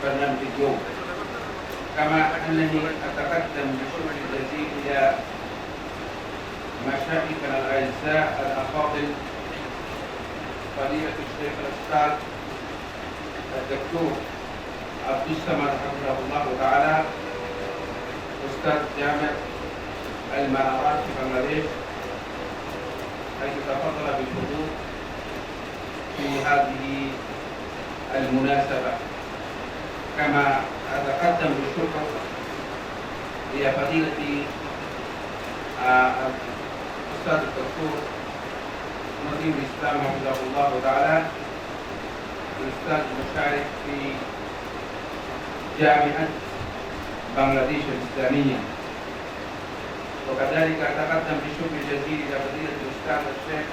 برنامج اليوم، كما أنني أتقدم بشكر جزيل إلى مشايخنا الأعزاء الأفاضل فضيلة الشيخ الأستاذ الدكتور عبد الصمد حفظه الله تعالى، أستاذ جامعة المنارات في بنغلاديش، حيث تفضل بالحضور في هذه المناسبة. كما أتقدم بالشكر إلى فضيلة الأستاذ الدكتور نظيم الإسلام حفظه الله تعالى، الأستاذ المشارك في جامعة بنغلاديش الإسلامية. وكذلك أتقدم بشكر جزيل إلى فضيلة الأستاذ الشيخ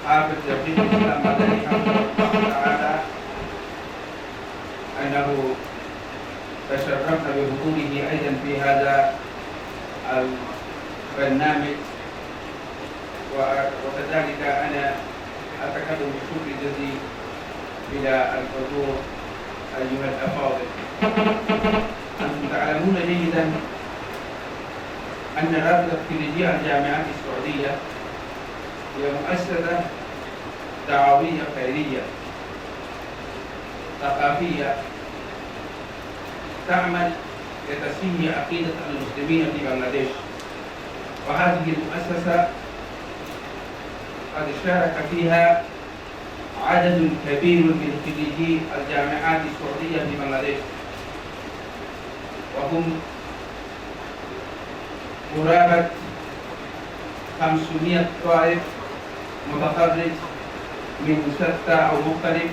حافظ دقيق الإسلام مدني حفظه الله تعالى، أنه تشرفنا بحضوره أيضا في هذا البرنامج. وكذلك أنا أتقدم بشكر جزيل إلى الحضور أيها الأفاضل. أنتم تعلمون جيدا أن رابطة خريجي الجامعات السعودية هي مؤسسة دعوية خيرية ثقافية تعمل لتسوية عقيدة المسلمين في بنغلاديش. وهذه المؤسسة قد شارك فيها عدد كبير من خريجي الجامعات السعودية في بنغلاديش، وهم قرابة 500 طالب متخرج من شتى أو مختلف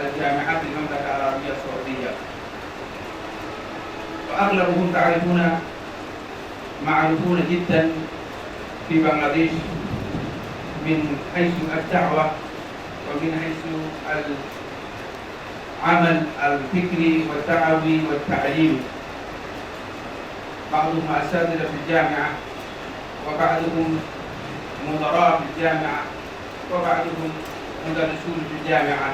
الجامعات في المملكة العربية السعودية، وأغلبهم معروفون جدا في بنغلاديش من حيث الدعوة ومن حيث العمل الفكري والدعوي والتعليمي. بعضهم أساتذة في الجامعة، وبعضهم مدراء في الجامعة، وبعضهم مدرسون في الجامعة.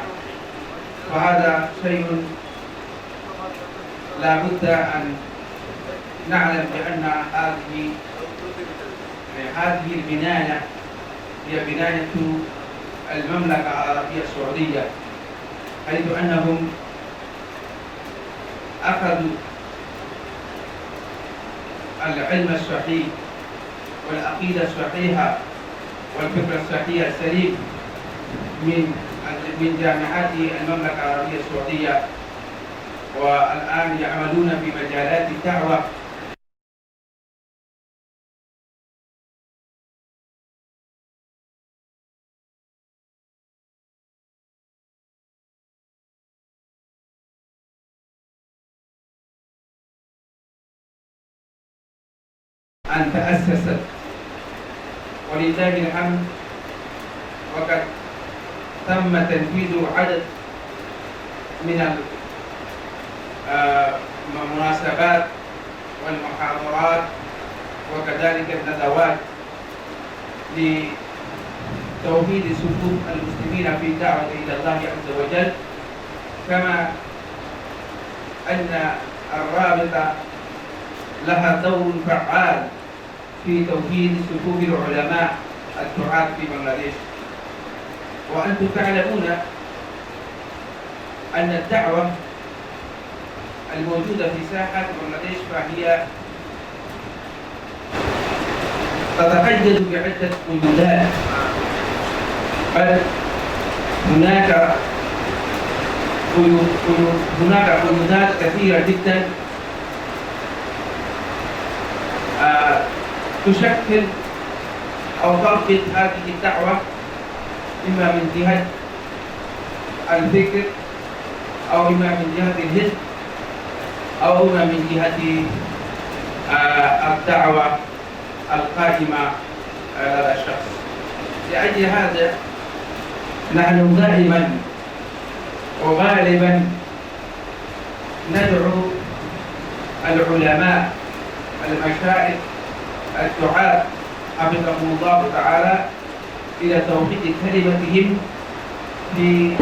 وهذا شيء لا بد أن نعلم بأن هذه البناية هي بناية المملكة العربية السعودية، حيث أنهم أخذوا العلم الصحيح والعقيدة الصحيحة والفكر الصحيح السليم من جامعات المملكة العربية السعودية، والآن يعملون في مجالات الدعوة أن تأسست ولله الحمد، وقد تم تنفيذ عدد من المناسبات والمحاضرات وكذلك الندوات لتوحيد صفوف المسلمين في الدعوة إلى الله عز وجل، كما أن الرابطة لها دور فعال في توحيد صفوف العلماء الدعاة في بنغلاديش. وأنتم تعلمون أن الدعوة الموجودة في ساحة بنغلاديش فهي تتقيد بعدة قيودات، بل هناك قيودات كثيرة جدا تشكل أو تربط هذه الدعوة، إما من جهة الفكر أو إما من جهة الهدف أو إما من جهة الدعوة القائمة على الشخص. لأجل هذا نحن دائما وغالبا ندعو العلماء المشايخ الدعاة حفظهم الله تعالى إلى توحيد كلمتهم في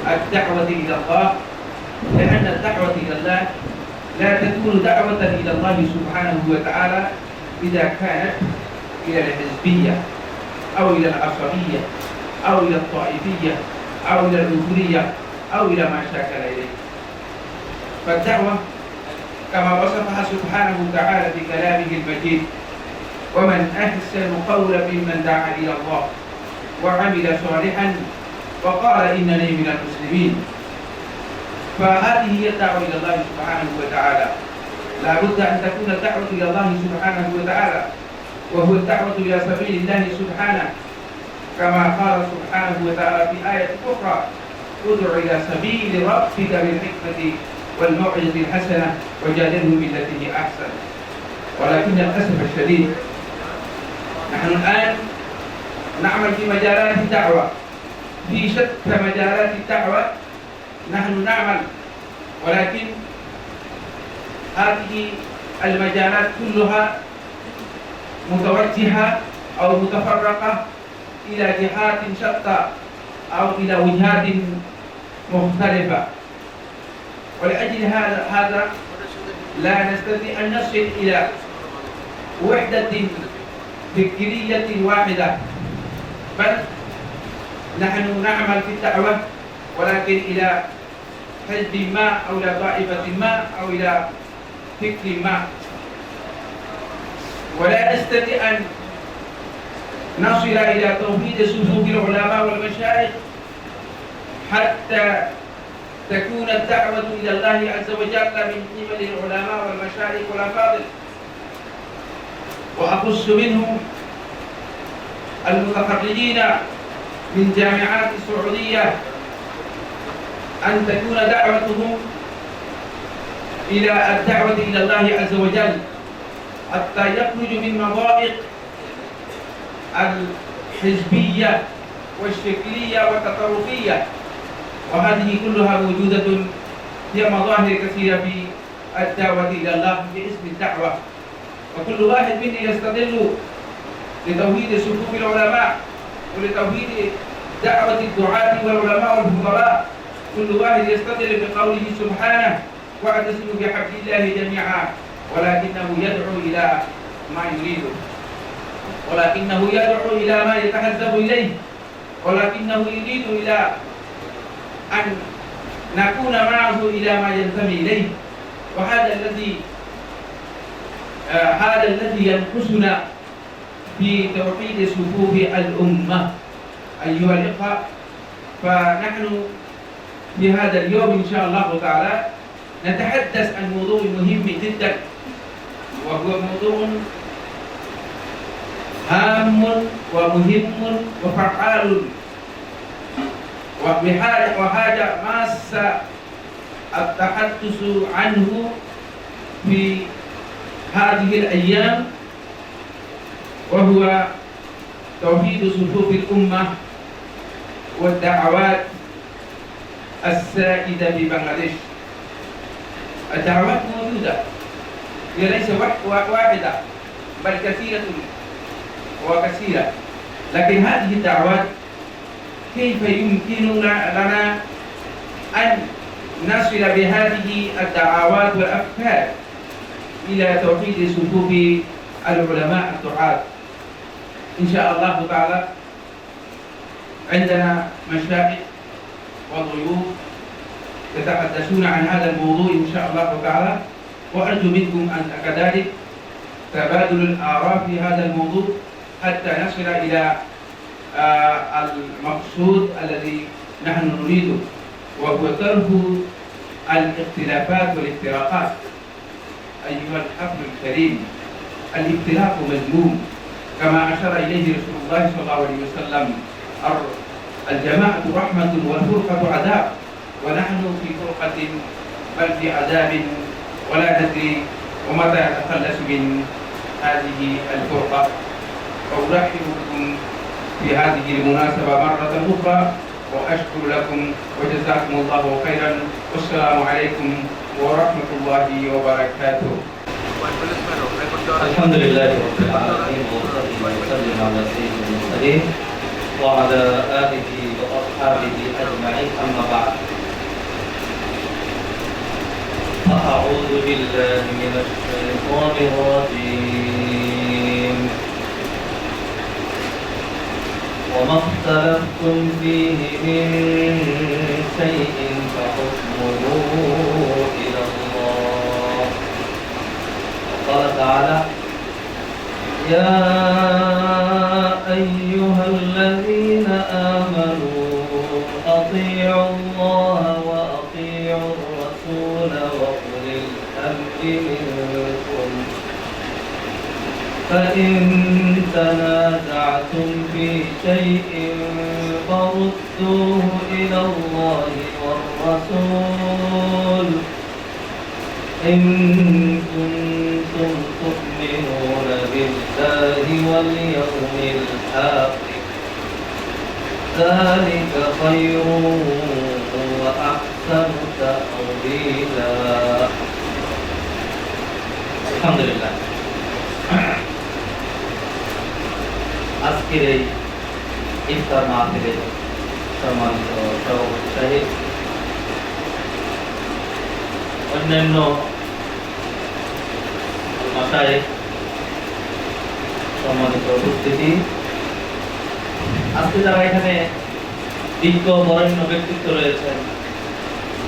الدعوة إلى الله، لأن الدعوة إلى الله لا تكون دعوة إلى الله سبحانه وتعالى إذا كانت إلى الحزبية أو إلى العصبية أو إلى الطائفية أو إلى العنصرية أو إلى ما شاكل إليه. فالدعوة كما وصفها سبحانه وتعالى في كلامه المجيد: ومن أحسن قولا ممن دعا إلى الله وعمل صالحا وقال إنني من المسلمين. فهذه هي الدعوة إلى الله سبحانه وتعالى. لا بد أن تكون الدعوة إلى الله سبحانه وتعالى وهو الدعوة إلى سبيل الله سبحانه، كما قال سبحانه وتعالى في آية أخرى: ادع إلى سبيل ربك بالحكمة والموعظة الحسنة وجادلهم بالتي هي أحسن. ولكن للأسف الشديد نحن الآن نعمل في مجالات الدعوة، في شتى مجالات الدعوة نحن نعمل، ولكن هذه المجالات كلها متوجهة أو متفرقة إلى جهات شتى أو إلى وجهات مختلفة. ولأجل هذا لا نستطيع أن نصل إلى وحدة فكرية واحدة، بل نحن نعمل في الدعوة ولكن إلى حزب ما أو إلى طائفة ما أو إلى فكر ما، ولا نستطيع أن نصل إلى توحيد صفوف العلماء والمشايخ حتى تكون الدعوة إلى الله عز وجل من قبل العلماء والمشايخ والأفاضل. وأخص منهم المتخرجين من جامعات السعودية أن تكون دعوتهم إلى الدعوة إلى الله عز وجل حتى يخرج من مضائق الحزبية والشكلية والتطرفية، وهذه كلها موجودة هي مظاهر كثيرة في الدعوة إلى الله باسم الدعوة. وكل واحد منا يستدل لتوحيد صفوف العلماء ولتوحيد دعوة الدعاة والعلماء والفقراء، كل واحد يستدل بقوله سبحانه: واعتصموا بحبل الله جميعا، ولكنه يدعو إلى ما يريده، ولكنه يدعو إلى ما يتحزب إليه، ولكنه يريد إلى أن نكون معه إلى ما ينتمي إليه. وهذا الذي ينقصنا في توحيد صفوف الأمة أيها الإخوة. فنحن في هذا اليوم إن شاء الله تعالى نتحدث عن موضوع مهم جدا، وهو موضوع هام ومهم وفعال وحاجة ماسة التحدث عنه في هذه الأيام، وهو توحيد صفوف الأمة والدعوات السائدة في بنغلاديش. الدعوات موجودة، هي ليس واحدة بل كثيرة وكثيرة، لكن هذه الدعوات كيف يمكن لنا أن نصل بهذه الدعوات والأفكار إلى توحيد صفوف العلماء الدعاة؟ إن شاء الله تعالى عندنا مشايخ وضيوف يتحدثون عن هذا الموضوع إن شاء الله تعالى، وأرجو منكم أن كذلك تبادل الآراء في هذا الموضوع حتى نصل إلى المقصود الذي نحن نريده، وهو طرح الاختلافات والافتراقات. أيها الحفل الكريم، الاختلاف مذموم كما أشار إليه رسول الله صلى الله عليه وسلم: الجماعة رحمة والفرقة عذاب، ونحن في فرقة بل في عذاب ولا ندري ومتى نتخلص من هذه الفرقة. وأرحب بكم في هذه المناسبة مرة أخرى، وأشكر لكم وجزاكم الله خيرا، والسلام عليكم ورحمة الله وبركاته. الحمد لله رب العالمين، وصلى وسلم على سيد المرسلين وعلى آله وأصحابه وأصحابه أجمعين أما بعد فأعوذ بالله من الشيطان الرجيم وما اختلفتم فيه من شيء فحكمه إلى الله وقال تعالى يا أيها الذين آمنوا أطيعوا الله وأطيعوا الرسول وأولي الأمر منكم فإن تنازعتم في شيء فردوه إلى الله والرسول إن كنتم تؤمنون بالله واليوم الآخر ذلك خير وأحسن تأويلا الحمد لله আজকের এই ইফতার মাহফিলে সম্মানিত সভাপতি সাহেব, অন্যান্য মাশায়েখ, সম্মানিত উপস্থিতি, আজকে যারা এখানে বিজ্ঞ বরেণ্য ব্যক্তিত্ব রয়েছেন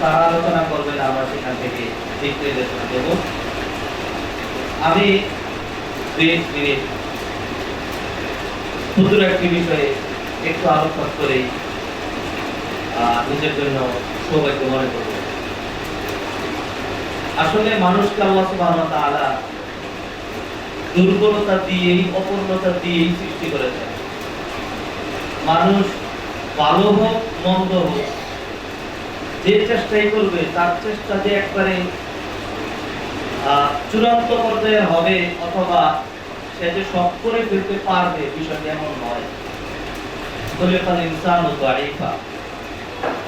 তারা আলোচনা করবেন, আমরা সেখান থেকে দিক নির্দেশনা দেব। আমি 20 মিনিট ক্ষুদ্র একটি বিষয়ে একটু আলোচনা করে নিজের জন্য সৌভাগ্য মনে করব। আসলে মানুষকে আল্লাহ সুবহানাহু ওয়া তাআলা দুর্বলতা দিয়েই, অপূর্ণতা দিয়েই সৃষ্টি করেছেন। মানুষ ভালো হোক মন্দ হোক, যে চেষ্টাই করবে তার চেষ্টা যে একবারে চূড়ান্ত পর্যায়ে হবে অথবা সে যে সব করে ফেলতে পারবে, বিষয়টি এমন নয়। খলিকাল ইনসানু দাঈফা,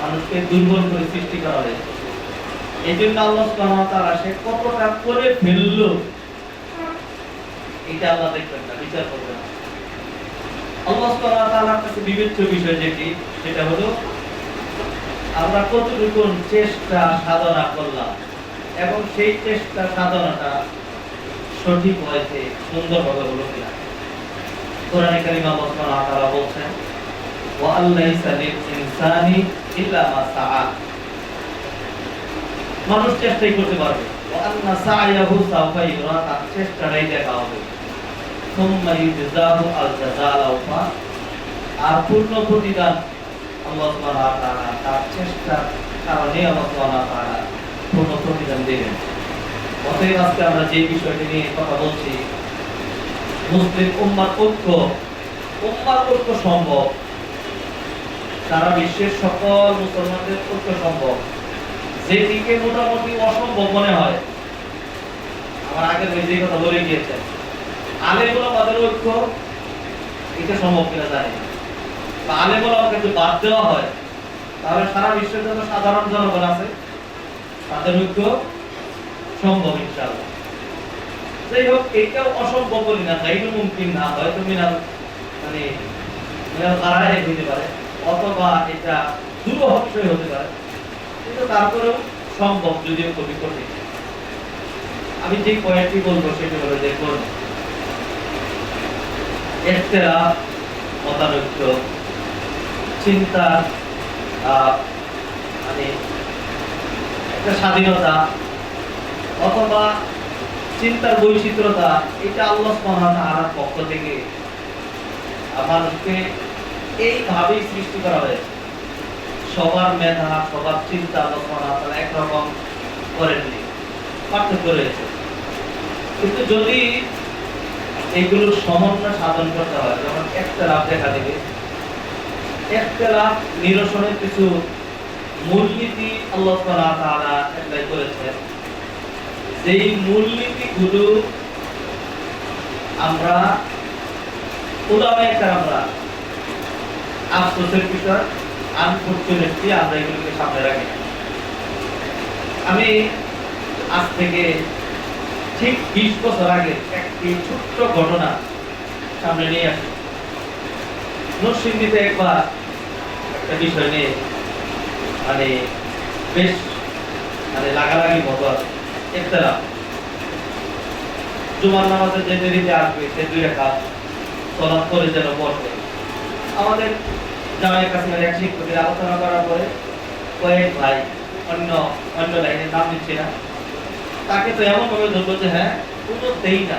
মানুষকে দুর্বল করে সৃষ্টি করা হয়েছে। এই জন্য আল্লাহ সুবহানাহু ওয়া তাআলা সে কতটা করে ফেললো এটা আল্লাহ দেখবেন না, বিচার করবেন না। আল্লাহ সুবহানাহু ওয়া তাআলার কাছে বিবেচ্য বিষয় যেটি, সেটা হলো আমরা কতটুকু চেষ্টা সাধনা করলাম এবং সেই চেষ্টা সাধনাটা সঠিক হয়েছে, সুন্দরভাবে হলো কিনা। কোরআনে কারিমে আল্লাহ সুবহানাহু ওয়া তাআলা বলছেন ওয়া আল্লাইসা লিল ইনসানি ইল্লা মা সাআ, মানুষ চেষ্টাই করতে পারবে। ওয়া আন্না সা'য়াহু সাওফা ইউরা, তার চেষ্টাটাই দেখা হবে। সুম্মা ইউজাহু আল জাযাল আওফা, আর পূর্ণ প্রতিদান আল্লাহ সুবহানাহু ওয়া তাআলা তার চেষ্টার কারণে আল্লাহ সুবহানাহু ওয়া তাআলা পূর্ণ প্রতিদান দেবেন। অতএব আজকে আমরা যে বিষয়টি নিয়ে কথা বলছি, মুসলিম উম্মার ঐক্য সম্ভব, সারা বিশ্বের সকল মুসলমানদের ঐক্য সম্ভব। যেদিকে মোটামুটি অসম্ভব মনে হয়, আমার আগের যে কথা বলে গিয়েছেন, আলেম ওলামাদের ঐক্য এটা সম্ভব কিনা জানি না, বা আলেম ওলামাকে যদি বাদ দেওয়া হয় তাহলে সারা বিশ্বের যত সাধারণ জনগণ আছে তাদের ঐক্য সম্ভব ইনশাআল্লাহ। যাই হোক, এটাও অসম্ভব বলি না, গাইরুল মুমকিন না, হয়তো মিনাল গারায় হতে পারে অথবা এটা দুরূহশয় হতে পারে, কিন্তু তারপরেও সম্ভব, যদিও খুবই কঠিন। আমি যে পয়েন্টটি বলবো সেটা হলো, দেখুন, ইখতিলাফ, মতানৈক্য, চিন্তা, একটা স্বাধীনতা অথবা চিন্তার বৈচিত্র্যতা, এটা আল্লাহ সুবহানাহু ওয়া তাআলার পক্ষ থেকে মানুষকে এইভাবেই সৃষ্টি করা হয়েছে। সবার মেধা, সবার চিন্তা আল্লাহ সুবহানাহু ওয়া তাআলা একরকম করেননি, পার্থক্য রয়েছে। কিন্তু যদি এইগুলোর সমন্বয় সাধন করতে হয়, যেমন ইখতিলাফ দেখা দেবে, ইখতিলাফ নিরসনের কিছু মূলনীতি আল্লাহ সুবহানাহু ওয়া তাআলা অ্যাপ্লাই করেছেন। যেই মূলনীতিগুলো আমরা আমরা আফসোসের বিষয়, আনফরচুনেটলি আমরা এগুলোকে সামনে রাখি। আমি আজ থেকে ঠিক 20 বছর আগে একটি ছোট্ট ঘটনা সামনে নিয়ে আসি। নরসিংদীতে একবার একটা একটা বিষয় নিয়ে মানে বেশ মানে লাগালাগি মতো আছে। ইখতিলাফ জুমার নামাজে যে দেরিতে আসবে সে 2 রাকাত সালাত করে যেন বসে। আমাদের জামাই কাসিমের এক শিক্ষকের আলোচনা করার পরে কয়েক ভাই অন্য লাইনের নাম দিচ্ছে না, তাকে তো এমন ভাবে ধরলো যে হ্যাঁ কোনোতেই না,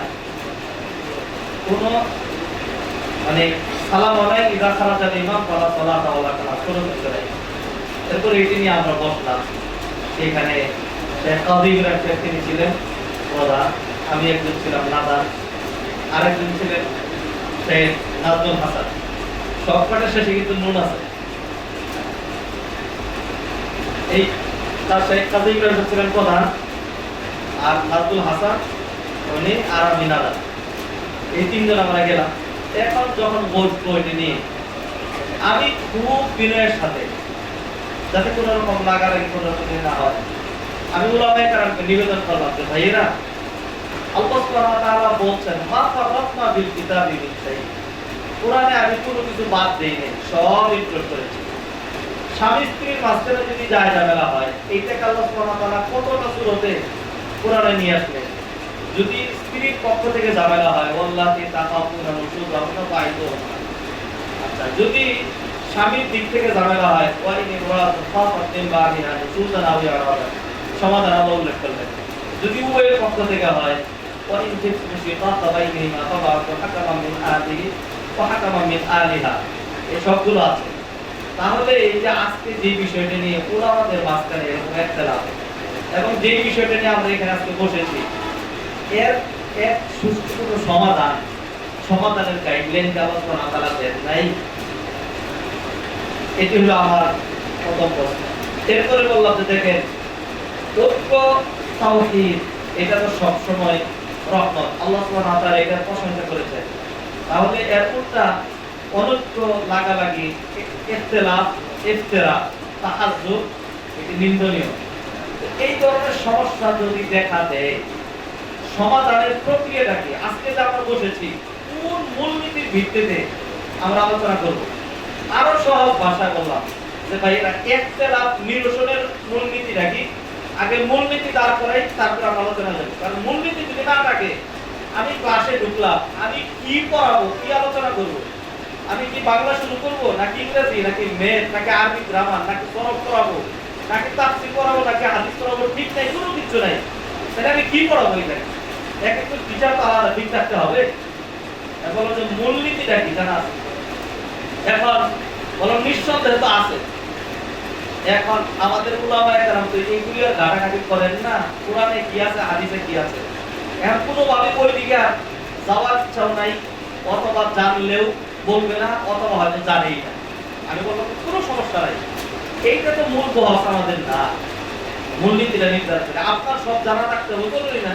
কোনো মানে সালাম আলাইহি ইদা খারাজাল ইমাম ফালা সালাতা ওয়ালা কালাম, কোনো কিছু নাই। এরপর এটি নিয়ে আমরা বসলাম। সেখানে শেখ কাজী ইব্রাহিম শেখ তিনি ছিলেন প্রধান, আমি একজন ছিলাম নাদার, আরেকজন ছিলেন শেখ নাজমুল হাসান। সবকটার শেষে কিন্তু নুন আছে। এই তার শেখ কাজী ইব্রাহিম শেখ ছিলেন প্রধান, আর নাজমুল হাসান উনি, আর আমি নাদার। এই 3 জন আমরা গেলাম। এখন যখন বইটি নিয়ে আমি খুব বিনয়ের সাথে, যাতে কোনো রকম লাগালাগি কোনো রকম না হয়, আমি উলামায়ে কেরামকে নিবেদন করলাম যে ভাইয়েরা, আল্লাহ সুবহানাহু ওয়া তাআলা বলছেন মা ফারাতনা বিল কিতাবি মিন শাই, কোরআনে আমি কোনো কিছু বাদ দেই নাই, সব ইনক্লুড করেছি। স্বামী স্ত্রীর মাঝখানে যদি যায় ঝামেলা হয়, এইটাকে আল্লাহ সুবহানাহু ওয়া তাআলা কতটা সূরতে কোরআনে নিয়ে আসলেন। যদি স্ত্রীর পক্ষ থেকে ঝামেলা হয়, ওয়াল্লাহি তাকাফুনা নুশুযাহুন্না ফাইদুহুন্না, আচ্ছা যদি স্বামীর দিক থেকে ঝামেলা হয়, ওয়াইন ইমরাতু ফাতাত মিন বা'দিহা নুশুযান আও ইয়ারাদা, সমাধান আল্লাহ উল্লেখ করলেন। যদি উভয়ের পক্ষ থেকে হয়, ওয়াইন খিফতুম শিকাকা বাইনিহিমা ফাবা'আথু হাকামান মিন আহলিহি ওয়া হাকামান মিন আহলিহা, এই সবগুলো আছে। তাহলে এই যে আজকে যে বিষয়টা নিয়ে ওলামাদের মাঝখানে এরকম ইখতিলাফ, এবং যে বিষয়টা নিয়ে আমরা এখানে আজকে বসেছি, এর এক সুষ্ঠু সমাধানের গাইডলাইন আল্লাহ সুবহানাহু ওয়া তাআলা দেন নাই। এটি হলো আমার প্রথম প্রশ্ন। এরপরে বললাম যে দেখেন, ঐক্য তাওহীদ এটা তো সবসময় রহমত, আল্লাহ সুবহানাহু ওয়া তাআলা এটার প্রশংসা করেছেন। তাহলে এর উল্টা অনৈক্য, লাগালাগি, ইখতিলাফ, ইফতিরা, তাহাজ্জুব এটি নিন্দনীয়। এই ধরনের সমস্যা যদি দেখা দেয়, সমাধানের প্রক্রিয়াটা কি? আজকে যে আমরা বসেছি, কোন মূলনীতির ভিত্তিতে আমরা আলোচনা করব? আরো সহজ ভাষা বললাম যে ভাই এটা ইখতিলাফ নিরসনের মূলনীতিটা কি? আগে মূলনীতি দাঁড় করাই, তারপর আমরা আলোচনা করব। কারণ মূলনীতি যদি না থাকে, আমি ক্লাসে ঢুকলাম, আমি কি পড়াবো, কি আলোচনা করব? আমি কি বাংলা শুরু করব, নাকি ইংরেজি, নাকি ম্যাথ, নাকি আরবি গ্রামার, নাকি সরফ পড়াবো, নাকি তাফসীর পড়াবো, নাকি হাদিস পড়াবো? ঠিক নাই, কোনো কিছু নাই। তাহলে আমি কি পড়াবো? এটা এক একটু টিচার তো আলাদা ঠিক থাকতে হবে। এখন যে মূলনীতিটা কি জানা আছে? এখন বলো নিঃসন্দেহে তো আছে। এখন আমাদের উলামায়ে কেরাম তো এইগুলি আর ঘাটাঘাটি করেন না, কোরআনে কি আছে, হাদিসে কি আছে। এখন কোনোভাবে ওই দিকে যাওয়ার ইচ্ছাও নাই, অথবা জানলেও বলবে না, অথবা হয়তো জানেই না। আমি বলবো কোনো সমস্যা নাই, এইটা তো মূল বহস আমাদের না। মূলনীতিটা নির্ধারণ করে আপনার সব জানা থাকতে হবে জরুরি না,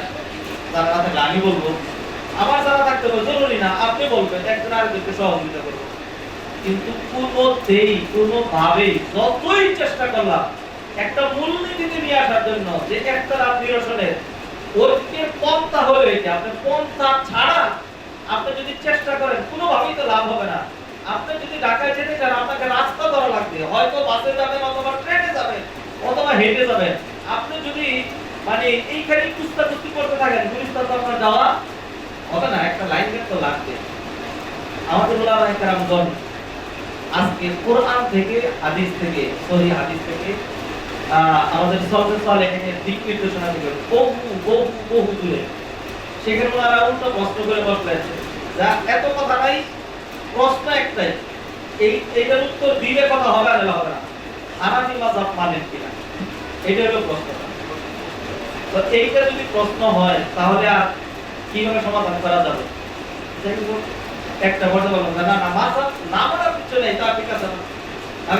জানা না থাকলে আমি বলবো। আমার জানা থাকতে হবে জরুরি না, আপনি বলবেন, একজন আরেকজনকে সহযোগিতা করবো। কিন্তু কোনোভাবেই যতই চেষ্টা করলাম একটা মূলনীতিতে নিয়ে আসার জন্য, যে একটা নিরসনের ঐক্যের পন্থা হলো এটা, আপনি পন্থা ছাড়া আপনি যদি চেষ্টা করেন, কোনোভাবেই তো লাভ হবে না। আপনি যদি ঢাকায় যেতে চান, আপনাকে রাস্তা ধরা লাগবে, হয়তো বাসে যাবেন, অথবা ট্রেনে যাবেন, অথবা হেঁটে যাবেন। আপনি যদি মানে এইখানে কুস্তাকুস্তি করতে থাকেন, গুলিস্তান তো আপনার যাওয়া হবে না, একটা লাইন তো লাগবে। আমাদের উলামায়ে কেরামগণ আজকে কোরআন থেকে, হাদিস থেকে, সহিহ হাদিস থেকে, আমাদের সলফে সালেহিনের দিক নির্দেশনা থেকে বহু দূরে, সেখানে ওনারা উল্টো প্রশ্ন করে বসলেন, যা এত কথা নাই, প্রশ্ন একটাই, এইটার উত্তর দিলে কথা হবে না, হবে না, হানাফি মাযহাব মানেন কিনা, এটা হলো প্রশ্ন। তো এইটা যদি প্রশ্ন হয়, তাহলে আর কিভাবে সমাধান করা যাবে? একটা বলতে বললাম না, না মাযহাব না মানার কিছু নেই, তা ঠিক আছে, আর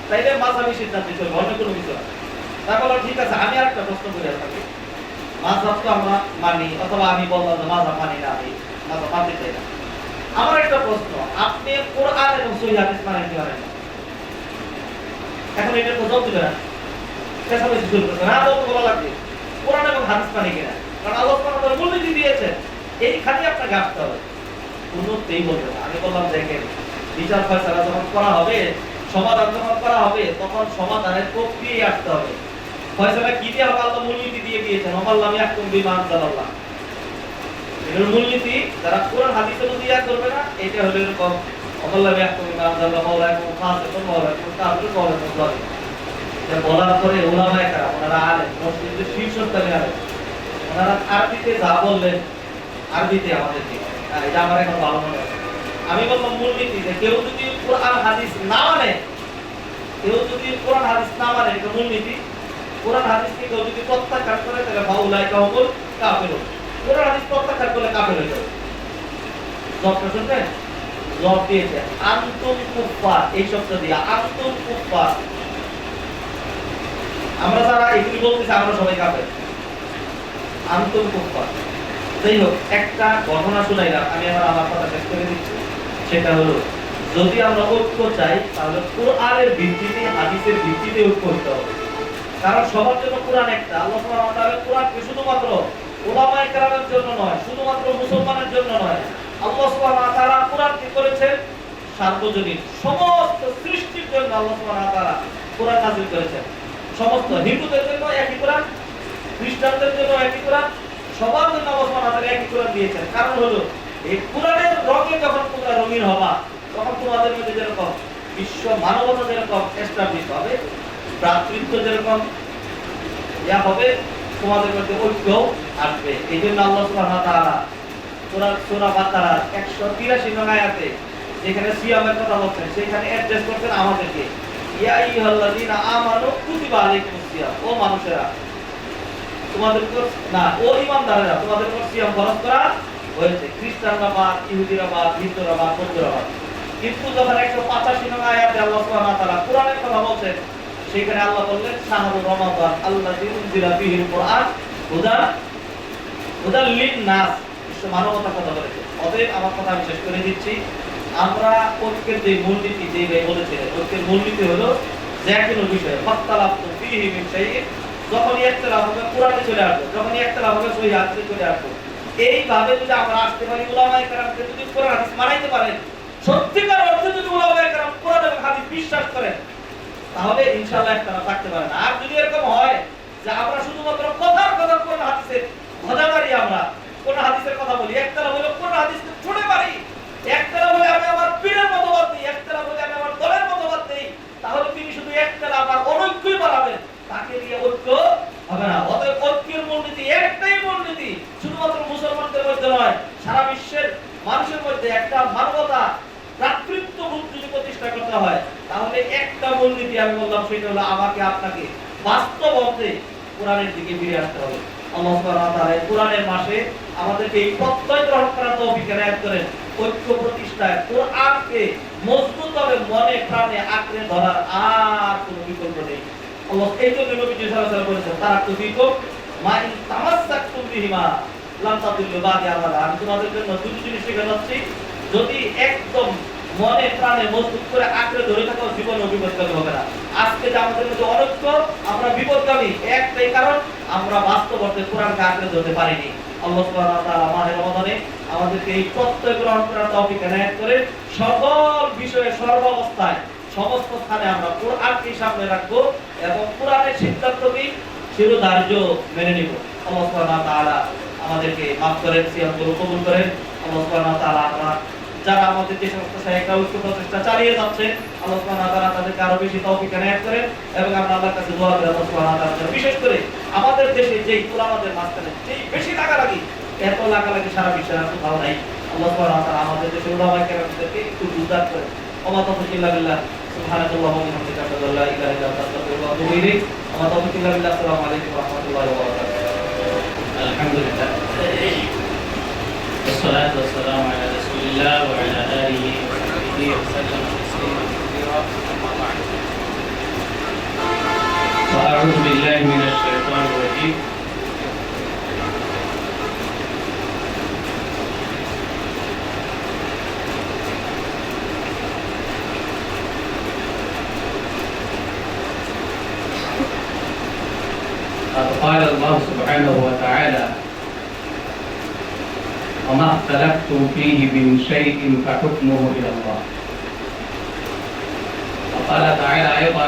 তাইলে মাযহাবি সিদ্ধান্ত চলবে, অন্য কোনো কিছু না। তারপর ঠিক আছে, আমি আরেকটা প্রশ্ন করে থাকি, মাযহাব তো আমরা মানি, অথবা আমি বললাম যে মাযহাব মানি না, আমি মাযহাব মানতে চাই না। আমার একটা প্রশ্ন, আপনি কোরআন এবং সহিহ হাদিস মানেন কি মানেন না? এখন এটা তো জবাব দিবেন না, পেছামেছি শুরু করবেন, না বলতে বলা লাগবে কোরআন এবং হাদিস মানে কিনা, কারণ আল্লাহ সুবহানাহু ওয়া তাআলা মূলনীতি দিয়েছেন, এইখানে আপনাকে আসতে হবে। কোনোতেই বলবে না। আমি বললাম দেখেন, বিচার ফয়সালা যখন করা হবে, সমাধান যখন করা হবে তখন সমাধানের প্রক্রিয়ায় আসতে হবে। ফয়সালা কি দিয়ে হবে? আল্লাহ মূলনীতি দিয়ে দিয়েছেন, ওমাল্লাম ইয়াহকুম বিমা আনজালাল্লাহ। এর মূলনীতি যারা কোরআন হাদিসের মধ্যে ইয়া করবে না, এটা হলো এরকম ওমাল্লাম ইয়াহকুম বিমা আনজালাল্লাহ মাওলাকুম ফাসিকুন মাওলাকুম কাফিরুন মাওলাকুম যালিম। এটা বলার পরে উলামায়ে কেরাম, ওনারা আলেম, মসজিদের শীর্ষস্থানে আলেম, ওনারা আরবিতে যা বললেন, আরবিতে আমাদেরকে, এটা আমার এখন ভালো মনে হয়। আমি বললাম মূলনীতি যে কেউ যদি কোরআন হাদিস না মানে, কেউ যদি কোরআন হাদিস না মানে, এটা মূলনীতি। কোরআন হাদিসকে কেউ যদি প্রত্যাখ্যান করে তাহলে ফাউলাইকা হুমুল কাফিরুন। কোরআন হাদিস প্রত্যাখ্যান করলে কাফের হয়ে যাবে। জবটা শুনবেন, জব দিয়েছে আনতুম কুফফার, এই শব্দ দিয়ে আনতুম কুফফার। আমরা যারা এগুলি বলতেছি আমরা সবাই কাফের, আনতুম কুফফার। যাই হোক, একটা ঘটনা শুনাইলাম, আমি আবার আমার কথা শেষ করে দিচ্ছি। সেটা হলো, যদি আমরা ঐক্য চাই তাহলে কোরআনের ভিত্তিতে, হাদিসের ভিত্তিতে ঐক্য হতে হবে। কারণ সবার জন্য কোরআন একটা। আল্লাহ সুবহানাহু ওয়া তাআলা কোরআনকে শুধুমাত্র উলামায়ে কেরামের জন্য নয়, শুধুমাত্র মুসলমানের জন্য নয়, আল্লাহ সুবহানাহু ওয়া তাআলা কোরআনকে করেছেন সার্বজনীন, সমস্ত সৃষ্টির জন্য আল্লাহ সুবহানাহু ওয়া তাআলা কোরআন নাযিল করেছেন। সমস্ত হিন্দুদের জন্য একই কোরআন, খ্রিস্টানদের জন্য একই কোরআন, সবার জন্য আল্লাহ সুবহানাহু ওয়া তাআলা একই কোরআন দিয়েছেন। কারণ হলো, এই কোরআনের রঙে যখন তোমরা রঙিন হবা, তখন তোমাদের মধ্যে যেরকম বিশ্ব মানবতা যেরকম এস্টাবলিশ হবে, ভ্রাতৃত্ব যেরকম ইয়া হবে, তোমাদের মধ্যে ঐক্য আসবে। এই জন্য আল্লাহ সুবহানাহু ওয়া তাআলা সূরা বাকারার 183 নং আয়াতে যেখানে সিয়ামের কথা বলছেন, সেখানে অ্যাড্রেস করছেন আমাদেরকে, ইয়া আইয়ুহাল্লাযীনা আমানু কুতিবা আলাইকুমুস সিয়াম, ও মানুষেরা তোমাদের উপর, না ও ঈমানদারেরা, তোমাদের উপর সিয়াম ফরজ করা হয়েছে। খ্রিস্টানরা বা ইহুদিরা বা হিন্দুরা বা বৌদ্ধরা বা। কিন্তু যখন 185 নং আয়াতে আল্লাহ সুবহানাহু ওয়া তাআলা কোরআনের কথা বলছেন, সেখানে আল্লাহ বললেন শাহরু রমাদান আল্লাযী উনজিলা ফীহিল কুরআন হুদাল লিন-নাস, বিশ্ব মানবতার কথা বলেছে। অতএব আমার কথা আমি শেষ করে দিচ্ছি, আমরা ঐক্যের যে মূলনীতি, যে ভাই বলেছিলেন, ঐক্যের মূলনীতি হলো যে কোনো বিষয়ে ফাক্তালাফতু ফীহি মিন শাইইন, যখনই ইখতিলাফ হবে কোরআনে চলে আসবে, যখনই ইখতিলাফ হবে সহিহ হাদিসে চলে আসবে। এইভাবে যদি আমরা আসতে পারি, উলামায়ে কেরামকে যদি কোরআন হাদিস মানাইতে পারেন, সত্যিকার অর্থে যদি উলামায়ে কেরাম কোরআন এবং হাদিস বিশ্বাস করেন, তাহলে ইনশাআল্লাহ একটা থাকতে পারে না। আর যদি এরকম হয় যে আমরা শুধুমাত্র কথার কথা কোরআন হাদিসের খোঁজাদারি, আমরা কোরআন হাদিসের কথা বলি, একতলা হলো কোরআন হাদিসকে ছুঁড়ে মারি, একতলা বলে আমি আমার পীরের মতবাদ দিই, একতলা বলে আমি আমার দলের মতবাদ দিই, তাহলে তিনি শুধু একতলা আমার অনৈক্যই বাড়াবেন, তাকে দিয়ে ঐক্য হবে না। অতএব ঐক্যের মূলনীতি একটাই মূলনীতি, শুধুমাত্র মুসলমানদের মধ্যে নয়, সারা বিশ্বের মানুষের মধ্যে একটা মানবতা, ভ্রাতৃত্ববোধ যদি প্রতিষ্ঠা করতে হয়, তাহলে একটা মূলনীতি আমি বললাম, সেটা হলো আমাকে আপনাকে বাস্তব অর্থে কোরআনের দিকে ফিরে আসতে হবে। আল্লাহ সুবহানাহু ওয়া তাআলা কোরআনের মাসে আমাদেরকে এই প্রত্যয় গ্রহণ করার তৌফিক এনায়েত করেন। ঐক্য প্রতিষ্ঠায় কোরআনকে মজবুতভাবে মনে প্রাণে আঁকড়ে ধরার আর কোনো বিকল্প নেই। আল্লাহ এই জন্য নবীজি সাল্লাল্লাহু আলাইহি ওয়াসাল্লাম বলেছেন, তারাকতু ফীকুম মা ইন তামাসসাকতুম বিহিমা লাম তাদিল্লু বাদি আবাদা। আমি তোমাদের জন্য দুটো জিনিস শিখে যাচ্ছি, যদি একদম মনে প্রাণে মজবুত করে আঁকড়ে ধরে থাকো, জীবনে বিপদগামী হবে না। আজকে যে আমাদের মধ্যে অনৈক্য, আমরা বিপদগামী, একটাই কারণ আমরা বাস্তব অর্থে কোরআনকে আঁকড়ে ধরতে পারিনি। আল্লাহ সুবহানাহু ওয়া তাআলা মাহে রমাদানে আমাদেরকে এই প্রত্যয় গ্রহণ করার তৌফিক এনায়েত করে সকল বিষয়ে সর্বাবস্থায় সমস্ত স্থানে আমরা কোরআনকে সামনে রাখবো এবং কোরআনের সিদ্ধান্তকে শিরোধার্য মেনে নিব। আল্লাহ সুবহানাহু ওয়া তাআলা আমাদেরকে মাফ করেন, সিয়ামগুলো কবুল করেন। আল্লাহ সুবহানাহু ওয়া তাআলা আমরা যারা আমাদের যে সমস্ত শায়খরা ঐক্য প্রচেষ্টা চালিয়ে যাচ্ছে, আল্লাহ সুবহানাহু ওয়া তাআলা তাদেরকে আরো বেশি তৌফিক এনায়েত করেন এবং আমরা আল্লাহর কাছে দোয়া করি আল্লাহ সুবহানাহু ওয়া তাআলা বিশেষ করে আমাদের দেশে যেই উলামাদের মাঝখানে যেই বেশি লাগালাগি, এত লাগালাগি সারা বিশ্বের আর কোথাও নাই। আল্লাহ সুবহানাহু ওয়া তাআলা আমাদের দেশে উলামায়ে কেরামদেরকে একটু বুঝদার করেন। ওমা তাওফীক ইল্লা বিল্লাহ, সুবহানাল্লাহি ওয়া বিহামদিহি, আশহাদু আল্লা ইলাহা ইল্লা আনতা, আস্তাগফিরুকা ওয়া আতুবু ইলাইক। ওমা তাওফীক ইল্লা বিল্লাহ। আসসালামু আলাইকুম ওয়া রাহমাতুল্লাহি ওয়া বারাকাতুহু। আলহামদুলিল্লাহ, والصلاة والسلام على رسول الله وعلى آله وصحبه وسلم تسليما كثيرا. أما بعد، فأعوذ بالله من الشيطان الرجيم. قال الله سبحانه وتعالى: وما اختلفتم فيه من شيء فحكمه إلى الله. قال تعالى أيضا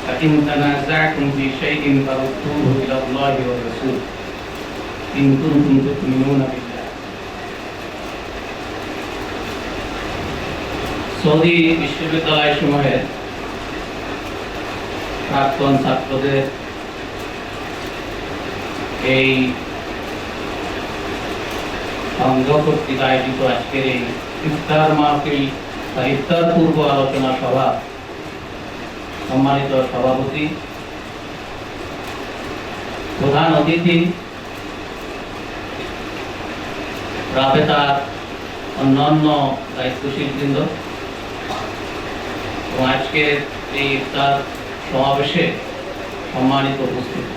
فإن تنازعتم في شيء فردوه إلى الله والرسول إن كنتم تؤمنون بالله. সৌদি বিশ্ববিদ্যালয় সমূহের প্রাক্তন ছাত্রদের এই সংঘ কর্তৃক আয়োজিত আজকের এই ইফতার মাহফিল বা ইফতার পূর্ব আলোচনা সভা সম্মানিত সভাপতি, প্রধান অতিথি, রাবেতার অন্যান্য দায়িত্বশীল বৃন্দ এবং আজকের এই ইফতার সমাবেশে সম্মানিত উপস্থিতি,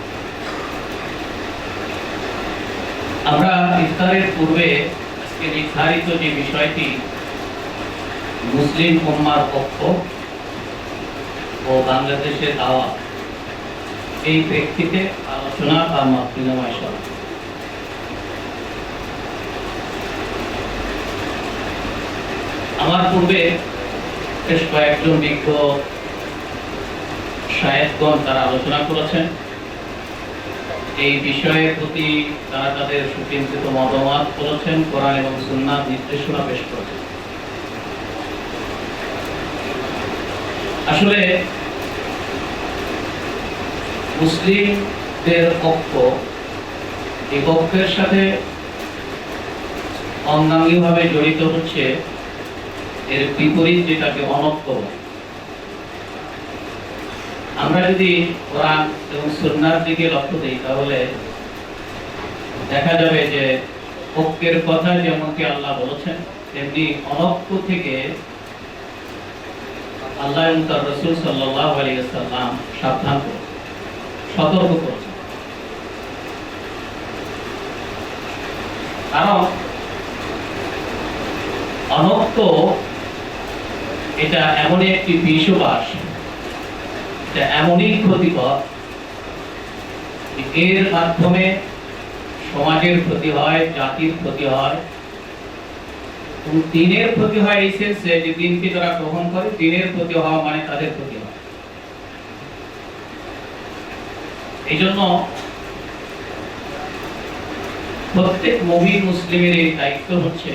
আমরা ইফতারের পূর্বে আজকে নির্ধারিত যে বিষয়টি মুসলিম উম্মার পক্ষ ও বাংলাদেশের দাওয়া, এই প্রেক্ষিতে আলোচনা বা মত বিনিময় সভা। আমার পূর্বে বেশ কয়েকজন বিজ্ঞ শায়েখগণ তারা আলোচনা করেছেন। এই বিষয়ের প্রতি তারা তাদের সুচিন্তিত মতামত করেছেন, কোরআন এবং সুন্নাহ নির্দেশনা পেশ করেছেন। আসলে মুসলিমদের পক্ষ এই পক্ষের সাথে অঙ্গাঙ্গিভাবে জড়িত হচ্ছে এর বিপরীত, যেটাকে অনক্য। আমরা যদি কোরআন এবং সুন্নাহর দিকে লক্ষ্য দিই তাহলে দেখা যাবে যে পক্ষের কথা যেমনটি আল্লাহ বলেছেন, তেমনি অনক্য থেকে আল্লাহ এবং তার রাসূল সাল্লাল্লাহু আলাইহি ওয়াসাল্লাম সাবধান করেছেন, সতর্ক করেছেন। কারণ অনক্য এটা এমনই একটি বিষবাস, এটা এমনই ক্ষতিকর, এর মাধ্যমে সমাজের ক্ষতি হয়, জাতির ক্ষতি হয় এবং দিনের ক্ষতি হয়। এই সেন্সে যে দিনকে যারা গ্রহণ করে, দিনের ক্ষতি হওয়া মানে তাদের ক্ষতি হয়। এই জন্য প্রত্যেক মুমিন মুসলিমের এই দায়িত্ব হচ্ছে